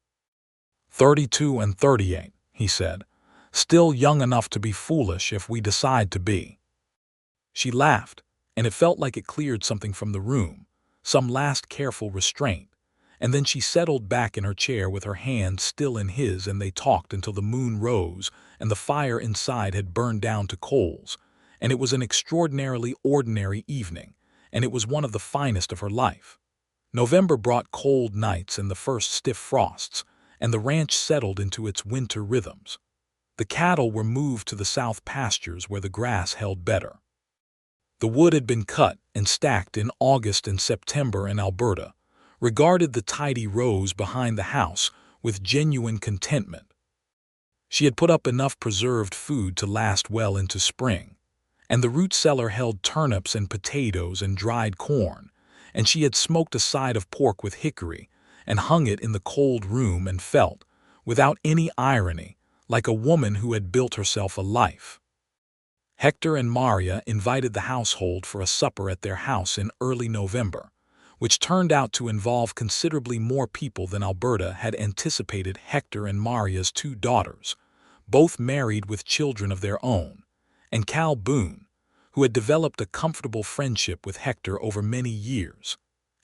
32 and 38, he said. "Still young enough to be foolish if we decide to be." She laughed, and it felt like it cleared something from the room, some last careful restraint, and then she settled back in her chair with her hand still in his, and they talked until the moon rose and the fire inside had burned down to coals, and it was an extraordinarily ordinary evening, and it was one of the finest of her life. November brought cold nights and the first stiff frosts, and the ranch settled into its winter rhythms. The cattle were moved to the south pastures where the grass held better. The wood had been cut and stacked in August and September in Alberta, regarded the tidy rows behind the house with genuine contentment. She had put up enough preserved food to last well into spring, and the root cellar held turnips and potatoes and dried corn, and she had smoked a side of pork with hickory and hung it in the cold room and felt, without any irony, like a woman who had built herself a life. Hector and Maria invited the household for a supper at their house in early November, which turned out to involve considerably more people than Alberta had anticipated. Hector and Maria's two daughters, both married with children of their own, and Cal Boone, who had developed a comfortable friendship with Hector over many years,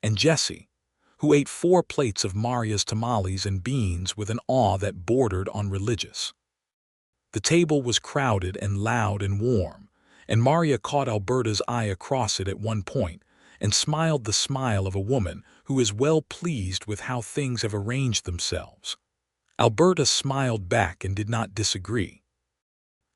and Jessie, who ate 4 plates of Maria's tamales and beans with an awe that bordered on religious. The table was crowded and loud and warm, and Maria caught Alberta's eye across it at one point and smiled the smile of a woman who is well pleased with how things have arranged themselves. Alberta smiled back and did not disagree.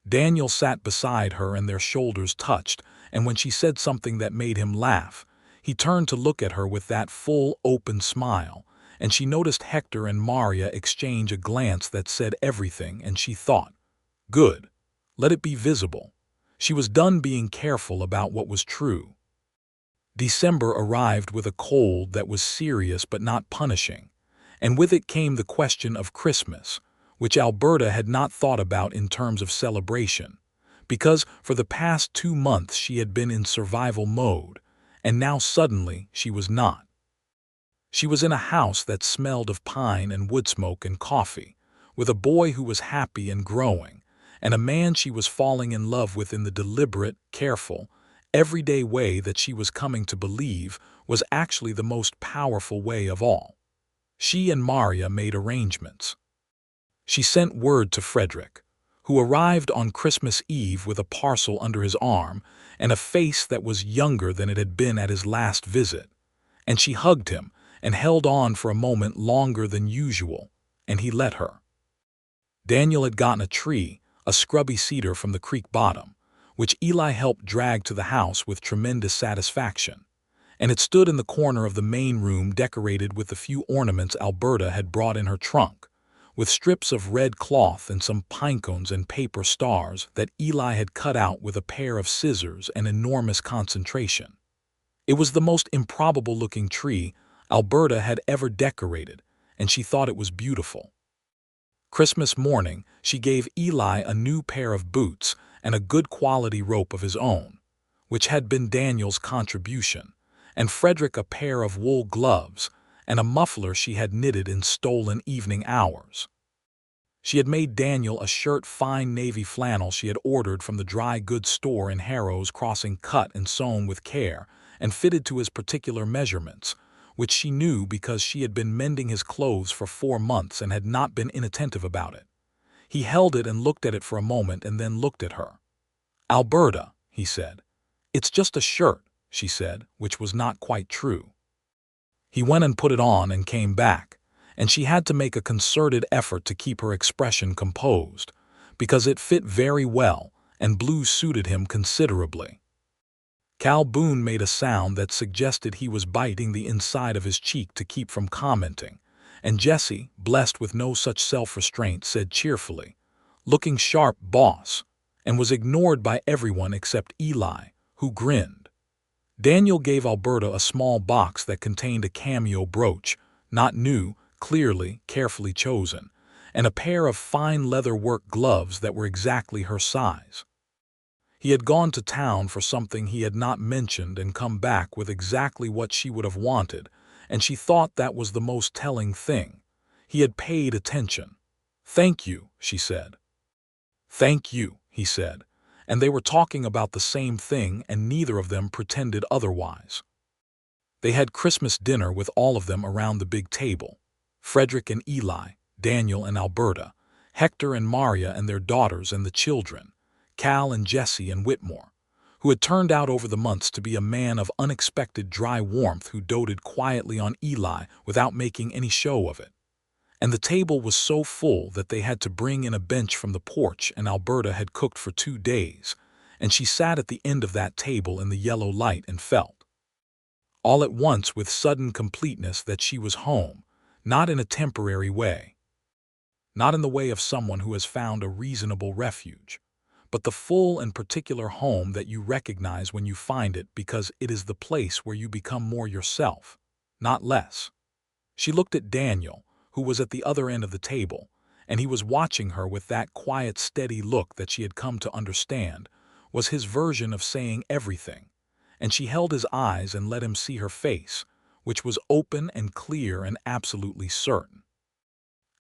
Daniel sat beside her and their shoulders touched, and when she said something that made him laugh, he turned to look at her with that full, open smile, and she noticed Hector and Maria exchange a glance that said everything, and she thought, "Good, let it be visible." She was done being careful about what was true. December arrived with a cold that was serious but not punishing, and with it came the question of Christmas, which Alberta had not thought about in terms of celebration, because for the past 2 months she had been in survival mode, and now suddenly she was not. She was in a house that smelled of pine and wood smoke and coffee, with a boy who was happy and growing, and a man she was falling in love with in the deliberate, careful, everyday way that she was coming to believe was actually the most powerful way of all. She and Maria made arrangements. She sent word to Frederick, who arrived on Christmas Eve with a parcel under his arm and a face that was younger than it had been at his last visit, and she hugged him and held on for a moment longer than usual, and he let her. Daniel had gotten a tree, a scrubby cedar from the creek bottom, which Eli helped drag to the house with tremendous satisfaction, and it stood in the corner of the main room decorated with the few ornaments Alberta had brought in her trunk, with strips of red cloth and some pine cones and paper stars that Eli had cut out with a pair of scissors and enormous concentration. It was the most improbable-looking tree Alberta had ever decorated, and she thought it was beautiful. Christmas morning, she gave Eli a new pair of boots and a good quality rope of his own, which had been Daniel's contribution, and Frederick a pair of wool gloves and a muffler she had knitted in stolen evening hours. She had made Daniel a shirt, fine navy flannel she had ordered from the dry goods store in Harrow's Crossing, cut and sewn with care and fitted to his particular measurements, which she knew because she had been mending his clothes for 4 months and had not been inattentive about it. He held it and looked at it for a moment and then looked at her. "Alberta," he said. "It's just a shirt," she said, which was not quite true. He went and put it on and came back, and she had to make a concerted effort to keep her expression composed, because it fit very well and blue suited him considerably. Cal Boone made a sound that suggested he was biting the inside of his cheek to keep from commenting, and Jessie, blessed with no such self-restraint, said cheerfully, "Looking sharp, boss," and was ignored by everyone except Eli, who grinned. Daniel gave Alberta a small box that contained a cameo brooch, not new, clearly, carefully chosen, and a pair of fine leather work gloves that were exactly her size. He had gone to town for something he had not mentioned and come back with exactly what she would have wanted, and she thought that was the most telling thing. He had paid attention. "Thank you," she said. "Thank you," he said, and they were talking about the same thing and neither of them pretended otherwise. They had Christmas dinner with all of them around the big table. Frederick and Eli, Daniel and Alberta, Hector and Maria and their daughters and the children, Cal and Jessie and Whitmore, who had turned out over the months to be a man of unexpected dry warmth who doted quietly on Eli without making any show of it. And the table was so full that they had to bring in a bench from the porch, and Alberta had cooked for 2 days, and she sat at the end of that table in the yellow light and felt, all at once with sudden completeness, that she was home, not in a temporary way, not in the way of someone who has found a reasonable refuge, but the full and particular home that you recognize when you find it, because it is the place where you become more yourself, not less. She looked at Daniel, who was at the other end of the table, and he was watching her with that quiet, steady look that she had come to understand was his version of saying everything, and she held his eyes and let him see her face, which was open and clear and absolutely certain.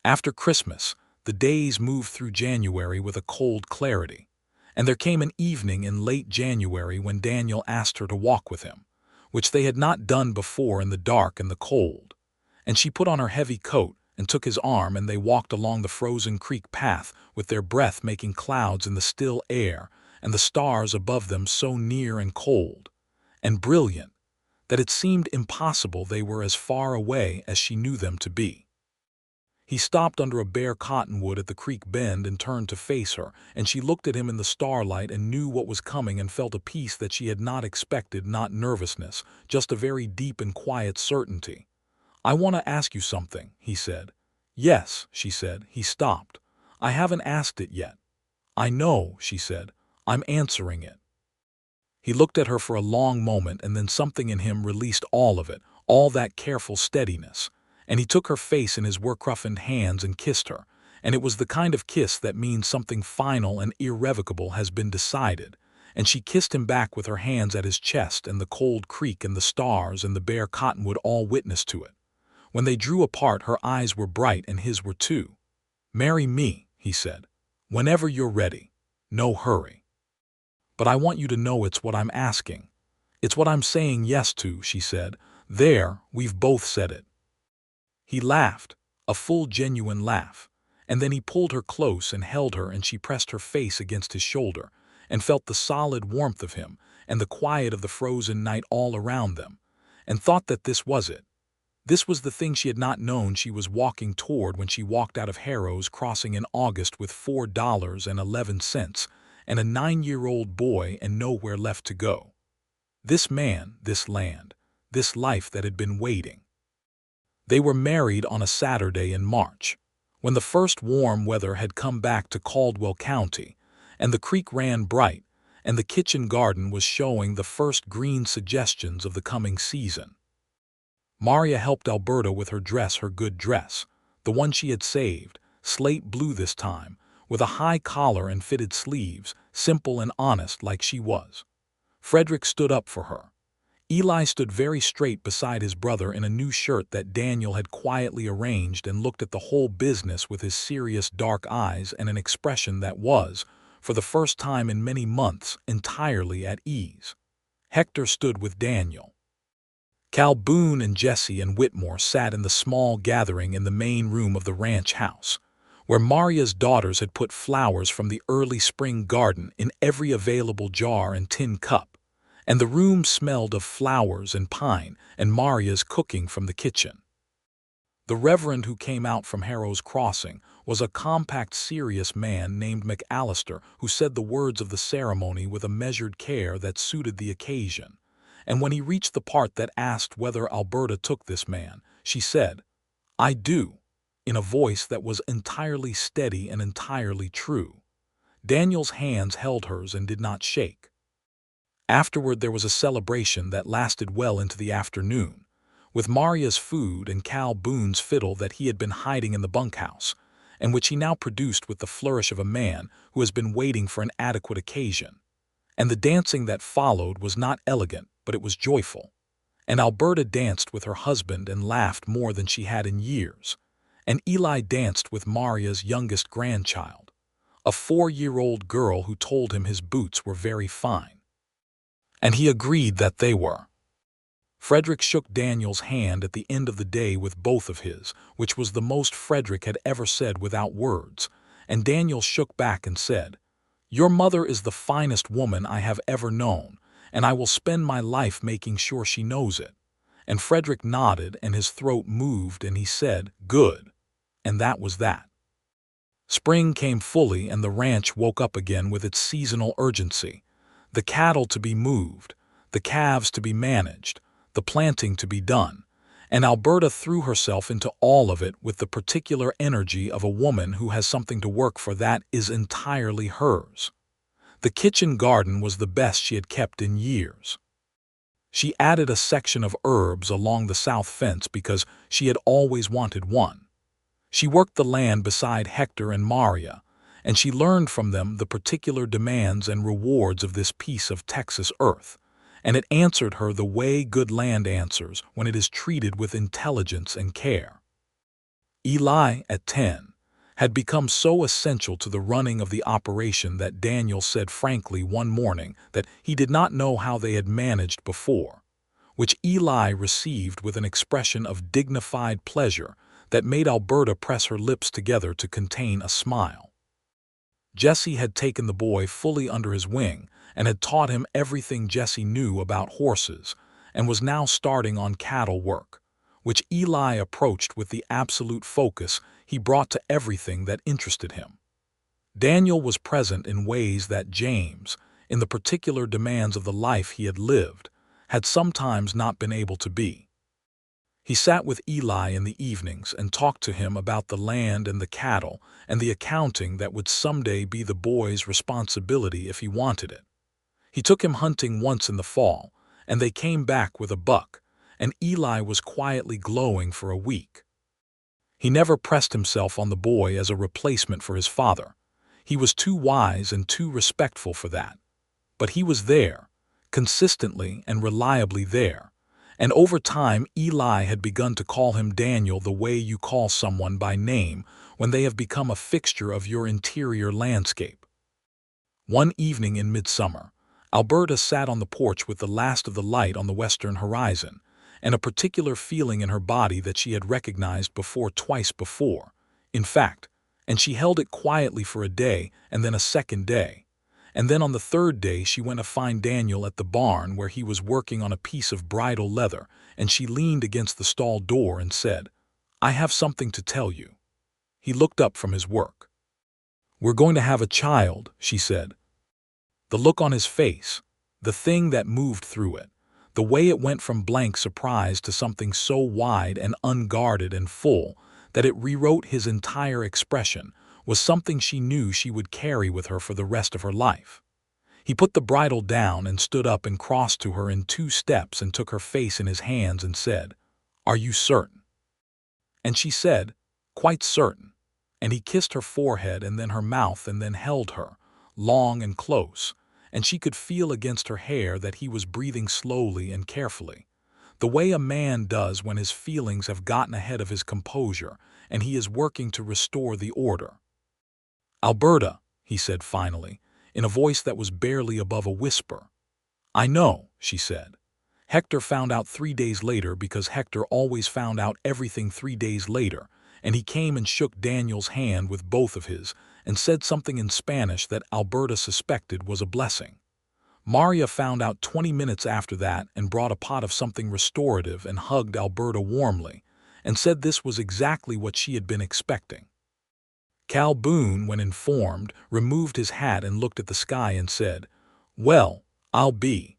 After Christmas, the days moved through January with a cold clarity, and there came an evening in late January when Daniel asked her to walk with him, which they had not done before in the dark and the cold, and she put on her heavy coat and took his arm, and they walked along the frozen creek path with their breath making clouds in the still air and the stars above them so near and cold and brilliant that it seemed impossible they were as far away as she knew them to be. He stopped under a bare cottonwood at the creek bend and turned to face her, and she looked at him in the starlight and knew what was coming and felt a peace that she had not expected, not nervousness, just a very deep and quiet certainty. "I want to ask you something," he said. "Yes," she said. He stopped. "I haven't asked it yet." "I know," she said. "I'm answering it." He looked at her for a long moment, and then something in him released all of it, all that careful steadiness, and he took her face in his work-roughened hands and kissed her, and it was the kind of kiss that means something final and irrevocable has been decided, and she kissed him back with her hands at his chest, and the cold creek and the stars and the bare cottonwood all witness to it. When they drew apart, her eyes were bright and his were too. "Marry me," he said, "whenever you're ready. No hurry. But I want you to know it's what I'm asking. It's what I'm saying yes to," she said. "There, we've both said it." He laughed, a full genuine laugh, and then he pulled her close and held her, and she pressed her face against his shoulder and felt the solid warmth of him and the quiet of the frozen night all around them, and thought that this was it. This was the thing she had not known she was walking toward when she walked out of Harrow's Crossing in August with $4.11 and a 9-year-old boy and nowhere left to go. This man, this land, this life that had been waiting. They were married on a Saturday in March, when the first warm weather had come back to Caldwell County, and the creek ran bright, and the kitchen garden was showing the first green suggestions of the coming season. Maria helped Alberta with her dress, her good dress, the one she had saved, slate blue this time, with a high collar and fitted sleeves, simple and honest like she was. Frederick stood up for her. Eli stood very straight beside his brother in a new shirt that Daniel had quietly arranged, and looked at the whole business with his serious dark eyes and an expression that was, for the first time in many months, entirely at ease. Hector stood with Daniel. Cal Boone and Jessie and Whitmore sat in the small gathering in the main room of the ranch house, where Maria's daughters had put flowers from the early spring garden in every available jar and tin cup, and the room smelled of flowers and pine and Maria's cooking from the kitchen. The reverend who came out from Harrow's Crossing was a compact, serious man named McAllister who said the words of the ceremony with a measured care that suited the occasion. And when he reached the part that asked whether Alberta took this man, she said, "I do," in a voice that was entirely steady and entirely true. Daniel's hands held hers and did not shake. Afterward there was a celebration that lasted well into the afternoon, with Maria's food and Cal Boone's fiddle that he had been hiding in the bunkhouse, and which he now produced with the flourish of a man who has been waiting for an adequate occasion. And the dancing that followed was not elegant, but it was joyful. And Alberta danced with her husband and laughed more than she had in years. And Eli danced with Maria's youngest grandchild, a 4-year-old girl who told him his boots were very fine. And he agreed that they were. Frederick shook Daniel's hand at the end of the day with both of his, which was the most Frederick had ever said without words, and Daniel shook back and said, "Your mother is the finest woman I have ever known, and I will spend my life making sure she knows it." And Frederick nodded and his throat moved and he said, "Good." And that was that. Spring came fully and the ranch woke up again with its seasonal urgency. The cattle to be moved, the calves to be managed, the planting to be done, and Alberta threw herself into all of it with the particular energy of a woman who has something to work for that is entirely hers. The kitchen garden was the best she had kept in years. She added a section of herbs along the south fence because she had always wanted one. She worked the land beside Hector and Maria, and she learned from them the particular demands and rewards of this piece of Texas earth, and it answered her the way good land answers when it is treated with intelligence and care. Eli, at 10, had become so essential to the running of the operation that Daniel said frankly one morning that he did not know how they had managed before, which Eli received with an expression of dignified pleasure that made Alberta press her lips together to contain a smile. Jesse had taken the boy fully under his wing and had taught him everything Jesse knew about horses, and was now starting on cattle work, which Eli approached with the absolute focus he brought to everything that interested him. Daniel was present in ways that James, in the particular demands of the life he had lived, had sometimes not been able to be. He sat with Eli in the evenings and talked to him about the land and the cattle and the accounting that would someday be the boy's responsibility if he wanted it. He took him hunting once in the fall, and they came back with a buck, and Eli was quietly glowing for a week. He never pressed himself on the boy as a replacement for his father. He was too wise and too respectful for that. But he was there, consistently and reliably there, and over time Eli had begun to call him Daniel the way you call someone by name when they have become a fixture of your interior landscape. One evening in midsummer, Alberta sat on the porch with the last of the light on the western horizon, and a particular feeling in her body that she had recognized twice before, in fact, and she held it quietly for a day and then a second day. And then on the third day she went to find Daniel at the barn where he was working on a piece of bridle leather, and she leaned against the stall door and said, "I have something to tell you." He looked up from his work. "We're going to have a child," she said. The look on his face, the thing that moved through it, the way it went from blank surprise to something so wide and unguarded and full that it rewrote his entire expression, was something she knew she would carry with her for the rest of her life. He put the bridle down and stood up and crossed to her in 2 steps and took her face in his hands and said, "Are you certain?" And she said, "Quite certain." And he kissed her forehead and then her mouth and then held her, long and close, and she could feel against her hair that he was breathing slowly and carefully, the way a man does when his feelings have gotten ahead of his composure and he is working to restore the order. "Alberta," he said finally, in a voice that was barely above a whisper. "I know," she said. "Hector found out 3 days later because Hector always found out everything 3 days later, and he came and shook Daniel's hand with both of his and said something in Spanish that Alberta suspected was a blessing. Maria found out 20 minutes after that and brought a pot of something restorative and hugged Alberta warmly and said this was exactly what she had been expecting. Cal Boone, when informed, removed his hat and looked at the sky and said, "Well, I'll be,"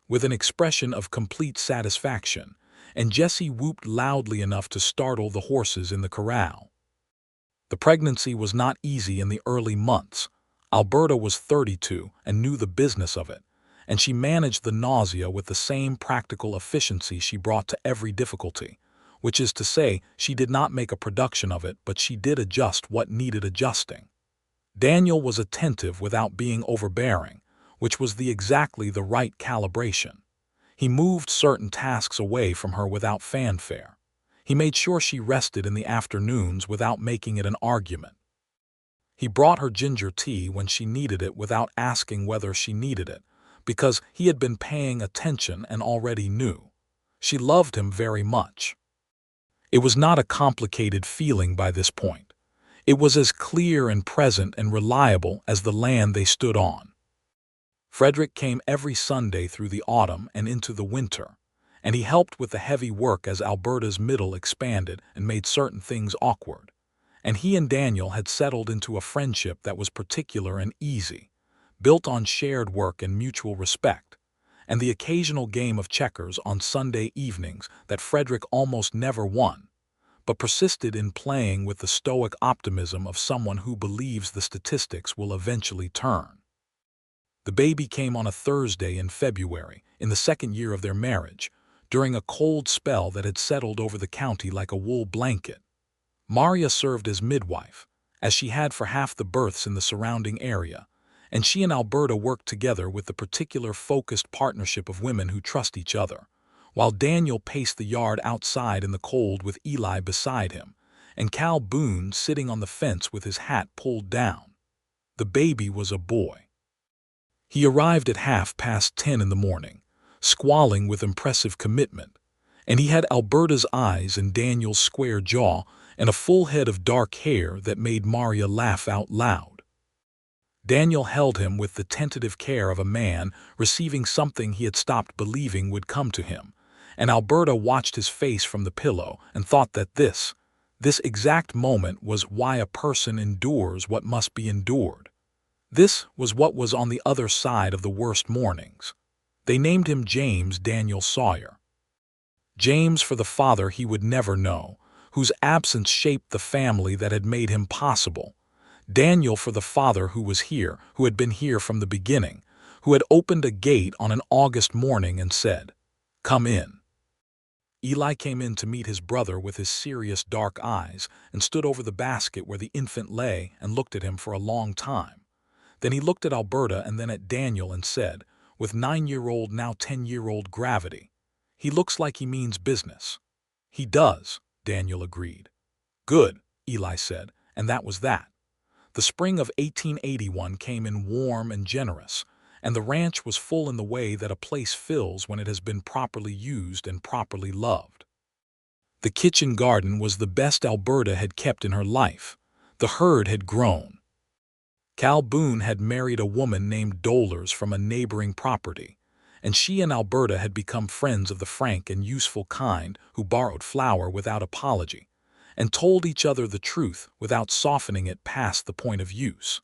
with an expression of complete satisfaction, and Jessie whooped loudly enough to startle the horses in the corral. The pregnancy was not easy in the early months. Alberta was 32 and knew the business of it, and she managed the nausea with the same practical efficiency she brought to every difficulty, which is to say, she did not make a production of it, but she did adjust what needed adjusting. Daniel was attentive without being overbearing, which was exactly the right calibration. He moved certain tasks away from her without fanfare. He made sure she rested in the afternoons without making it an argument. He brought her ginger tea when she needed it without asking whether she needed it, because he had been paying attention and already knew. She loved him very much. It was not a complicated feeling by this point. It was as clear and present and reliable as the land they stood on. Frederick came every Sunday through the autumn and into the winter, and he helped with the heavy work as Alberta's middle expanded and made certain things awkward. And he and Daniel had settled into a friendship that was particular and easy, built on shared work and mutual respect, and the occasional game of checkers on Sunday evenings that Frederick almost never won, but persisted in playing with the stoic optimism of someone who believes the statistics will eventually turn. The baby came on a Thursday in February, in the second year of their marriage, during a cold spell that had settled over the county like a wool blanket. Maria served as midwife, as she had for half the births in the surrounding area, and she and Alberta worked together with the particular focused partnership of women who trust each other, while Daniel paced the yard outside in the cold with Eli beside him, and Cal Boone sitting on the fence with his hat pulled down. The baby was a boy. He arrived at 10:30 in the morning, squalling with impressive commitment, and he had Alberta's eyes and Daniel's square jaw and a full head of dark hair that made Maria laugh out loud. Daniel held him with the tentative care of a man receiving something he had stopped believing would come to him, and Alberta watched his face from the pillow and thought that this exact moment was why a person endures what must be endured. This was what was on the other side of the worst mornings. They named him James Daniel Sawyer. James for the father he would never know, whose absence shaped the family that had made him possible. Daniel for the father who was here, who had been here from the beginning, who had opened a gate on an August morning and said, "Come in." Eli came in to meet his brother with his serious dark eyes and stood over the basket where the infant lay and looked at him for a long time. Then he looked at Alberta and then at Daniel and said, with 9-year-old, now 10-year-old gravity, "He looks like he means business." "He does," Daniel agreed. "Good," Eli said, and that was that. The spring of 1881 came in warm and generous, and the ranch was full in the way that a place fills when it has been properly used and properly loved. The kitchen garden was the best Alberta had kept in her life. The herd had grown. Cal Boone had married a woman named Dolers from a neighboring property, and she and Alberta had become friends of the frank and useful kind who borrowed flour without apology, and told each other the truth without softening it past the point of use.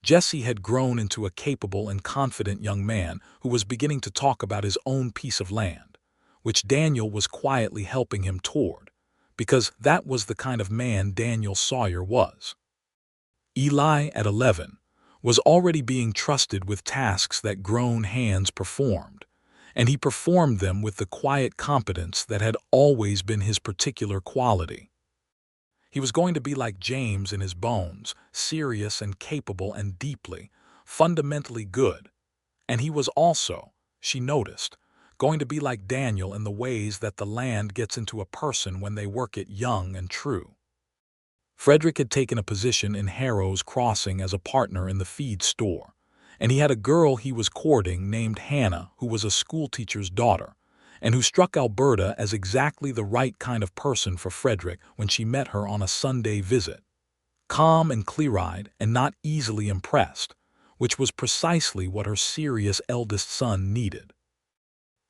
Jesse had grown into a capable and confident young man who was beginning to talk about his own piece of land, which Daniel was quietly helping him toward, because that was the kind of man Daniel Sawyer was. Eli, at 11, was already being trusted with tasks that grown hands performed, and he performed them with the quiet competence that had always been his particular quality. He was going to be like James in his bones, serious and capable and deeply, fundamentally good. And he was also, she noticed, going to be like Daniel in the ways that the land gets into a person when they work it young and true. Frederick had taken a position in Harrow's Crossing as a partner in the feed store, and he had a girl he was courting named Hannah who was a schoolteacher's daughter, and who struck Alberta as exactly the right kind of person for Frederick when she met her on a Sunday visit. Calm and clear-eyed and not easily impressed, which was precisely what her serious eldest son needed.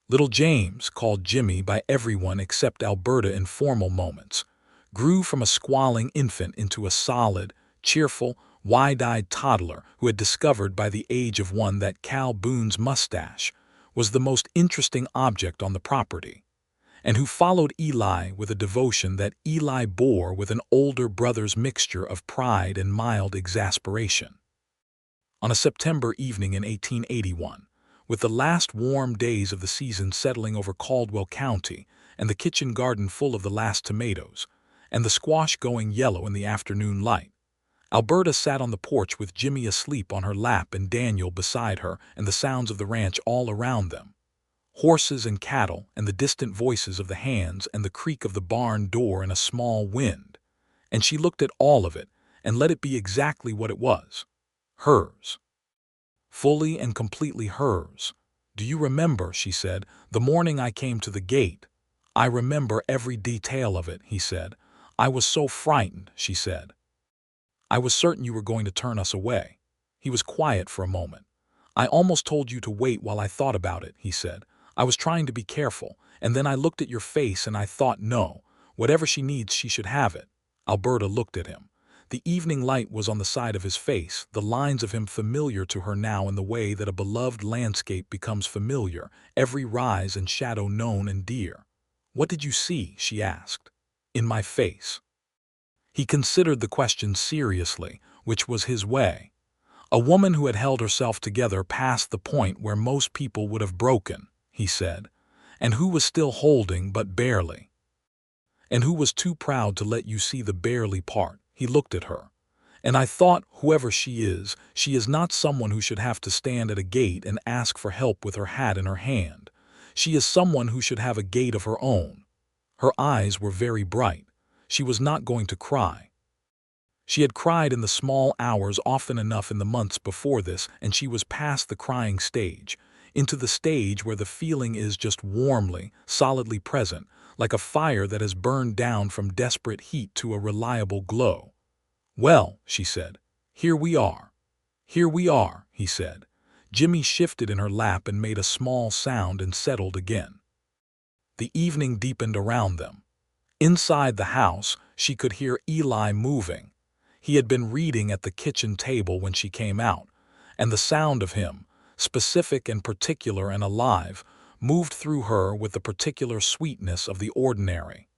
Little James, called Jimmy by everyone except Alberta in formal moments, grew from a squalling infant into a solid, cheerful, wide-eyed toddler who had discovered by the age of 1 that Cal Boone's mustache was the most interesting object on the property, and who followed Eli with a devotion that Eli bore with an older brother's mixture of pride and mild exasperation. On a September evening in 1881, with the last warm days of the season settling over Caldwell County and the kitchen garden full of the last tomatoes, and the squash going yellow in the afternoon light, Alberta sat on the porch with Jimmy asleep on her lap and Daniel beside her and the sounds of the ranch all around them. Horses and cattle and the distant voices of the hands and the creak of the barn door in a small wind. And she looked at all of it and let it be exactly what it was. Hers. Fully and completely hers. "Do you remember," she said, "the morning I came to the gate?" "I remember every detail of it," he said. "I was so frightened," she said. "I was certain you were going to turn us away." He was quiet for a moment. "I almost told you to wait while I thought about it," he said. "I was trying to be careful, and then I looked at your face and I thought, no, whatever she needs she should have it." Alberta looked at him. The evening light was on the side of his face, the lines of him familiar to her now in the way that a beloved landscape becomes familiar, every rise and shadow known and dear. "What did you see?" she asked. "In my face." He considered the question seriously, which was his way. "A woman who had held herself together past the point where most people would have broken," he said, "and who was still holding but barely. And who was too proud to let you see the barely part." He looked at her. "And I thought, whoever she is not someone who should have to stand at a gate and ask for help with her hat in her hand. She is someone who should have a gate of her own." Her eyes were very bright. She was not going to cry. She had cried in the small hours often enough in the months before this, and she was past the crying stage, into the stage where the feeling is just warmly, solidly present, like a fire that has burned down from desperate heat to a reliable glow. "Well," she said, "here we are." "Here we are," he said. Jimmy shifted in her lap and made a small sound and settled again. The evening deepened around them. Inside the house, she could hear Eli moving. He had been reading at the kitchen table when she came out, and the sound of him, specific and particular and alive, moved through her with the particular sweetness of the ordinary.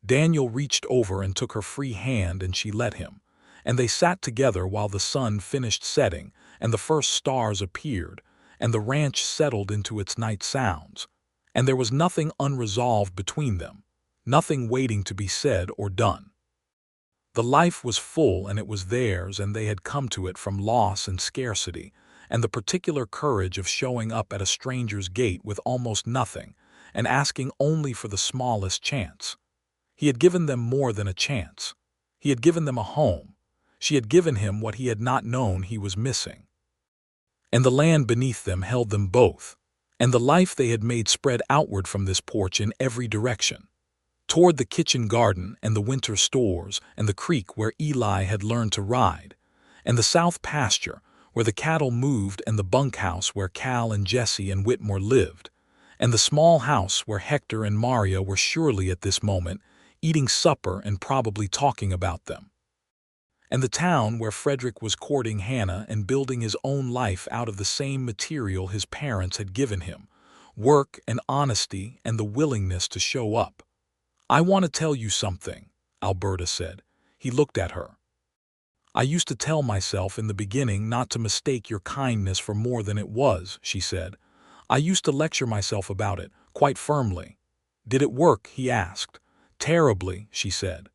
Daniel reached over and took her free hand and she let him, and they sat together while the sun finished setting and the first stars appeared, and the ranch settled into its night sounds, and there was nothing unresolved between them, nothing waiting to be said or done. The life was full and it was theirs, and they had come to it from loss and scarcity, and the particular courage of showing up at a stranger's gate with almost nothing, and asking only for the smallest chance. He had given them more than a chance. He had given them a home. She had given him what he had not known he was missing. And the land beneath them held them both, and the life they had made spread outward from this porch in every direction, toward the kitchen garden and the winter stores and the creek where Eli had learned to ride, and the south pasture where the cattle moved, and the bunkhouse where Cal and Jesse and Whitmore lived, and the small house where Hector and Maria were surely at this moment eating supper and probably talking about them, and the town where Frederick was courting Hannah and building his own life out of the same material his parents had given him, work and honesty and the willingness to show up. "I want to tell you something," Alberta said. He looked at her. "I used to tell myself in the beginning not to mistake your kindness for more than it was," she said. "I used to lecture myself about it, quite firmly." "Did it work?" he asked. "Terribly," she said.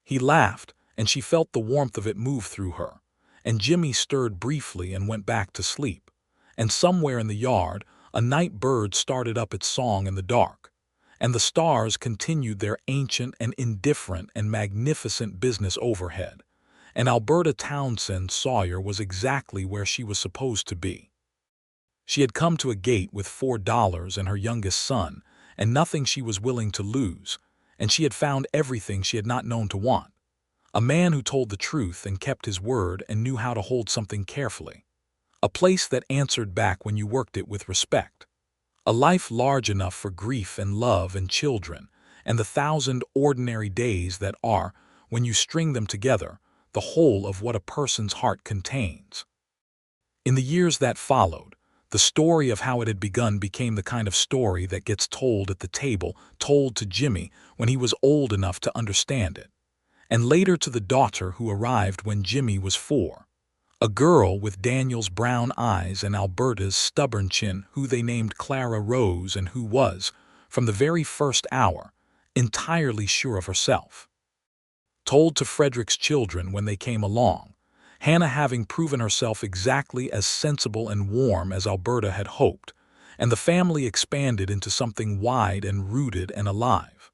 He laughed, and she felt the warmth of it move through her, and Jimmy stirred briefly and went back to sleep, and somewhere in the yard a night bird started up its song in the dark, and the stars continued their ancient and indifferent and magnificent business overhead, and Alberta Townsend Sawyer was exactly where she was supposed to be. She had come to a gate with $4 and her youngest son, and nothing she was willing to lose, and she had found everything she had not known to want. A man who told the truth and kept his word and knew how to hold something carefully. A place that answered back when you worked it with respect. A life large enough for grief and love and children, and the 1,000 ordinary days that are, when you string them together, the whole of what a person's heart contains. In the years that followed, the story of how it had begun became the kind of story that gets told at the table, told to Jimmy when he was old enough to understand it, and later to the daughter who arrived when Jimmy was 4. A girl with Daniel's brown eyes and Alberta's stubborn chin, who they named Clara Rose, and who was, from the very first hour, entirely sure of herself. Told to Frederick's children when they came along, Hannah having proven herself exactly as sensible and warm as Alberta had hoped, and the family expanded into something wide and rooted and alive.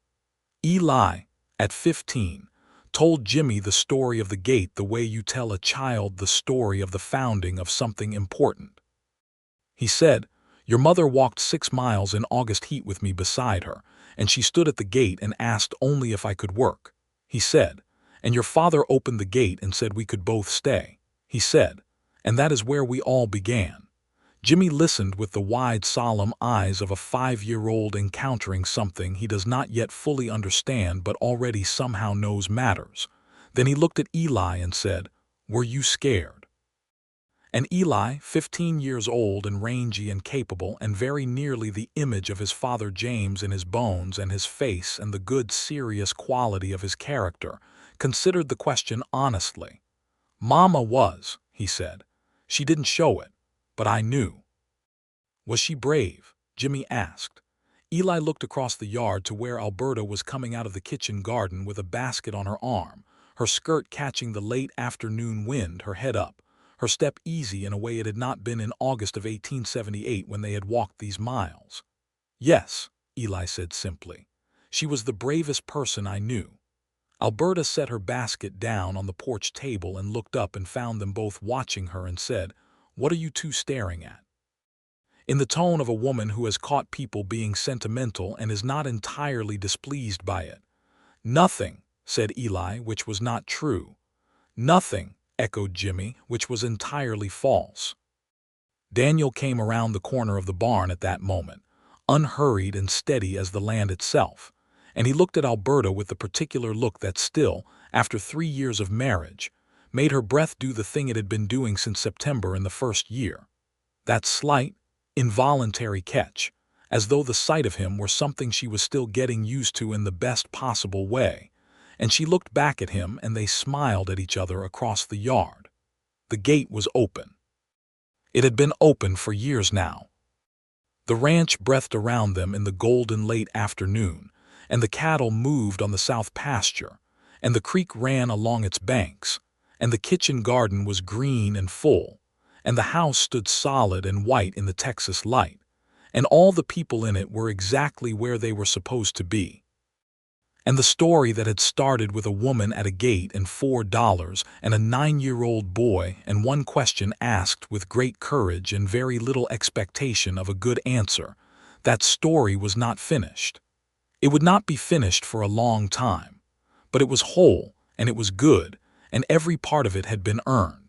Eli, at 15, told Jimmy the story of the gate the way you tell a child the story of the founding of something important. He said, "Your mother walked 6 miles in August heat with me beside her, and she stood at the gate and asked only if I could work," he said, "and your father opened the gate and said we could both stay," he said, "and that is where we all began." Jimmy listened with the wide, solemn eyes of a 5-year-old encountering something he does not yet fully understand but already somehow knows matters. Then he looked at Eli and said, "Were you scared?" And Eli, 15 years old and rangy and capable and very nearly the image of his father James in his bones and his face and the good, serious quality of his character, considered the question honestly. "Mama was," he said. "She didn't show it, but I knew." "Was she brave?" Jimmy asked. Eli looked across the yard to where Alberta was coming out of the kitchen garden with a basket on her arm, her skirt catching the late afternoon wind, her head up, her step easy in a way it had not been in August of 1878 when they had walked these miles. "Yes," Eli said simply. "She was the bravest person I knew." Alberta set her basket down on the porch table and looked up and found them both watching her and said, "What are you two staring at?" In the tone of a woman who has caught people being sentimental and is not entirely displeased by it. "Nothing," said Eli, which was not true. "Nothing," echoed Jimmy, which was entirely false. Daniel came around the corner of the barn at that moment, unhurried and steady as the land itself, and he looked at Alberta with the particular look that still, after 3 years of marriage, made her breath do the thing it had been doing since September in the first year. That slight, involuntary catch, as though the sight of him were something she was still getting used to in the best possible way, and she looked back at him and they smiled at each other across the yard. The gate was open. It had been open for years now. The ranch breathed around them in the golden late afternoon, and the cattle moved on the south pasture, and the creek ran along its banks, and the kitchen garden was green and full, and the house stood solid and white in the Texas light, and all the people in it were exactly where they were supposed to be. And the story that had started with a woman at a gate and $4 and a 9-year-old boy and one question asked with great courage and very little expectation of a good answer, that story was not finished. It would not be finished for a long time, but it was whole and it was good, and every part of it had been earned.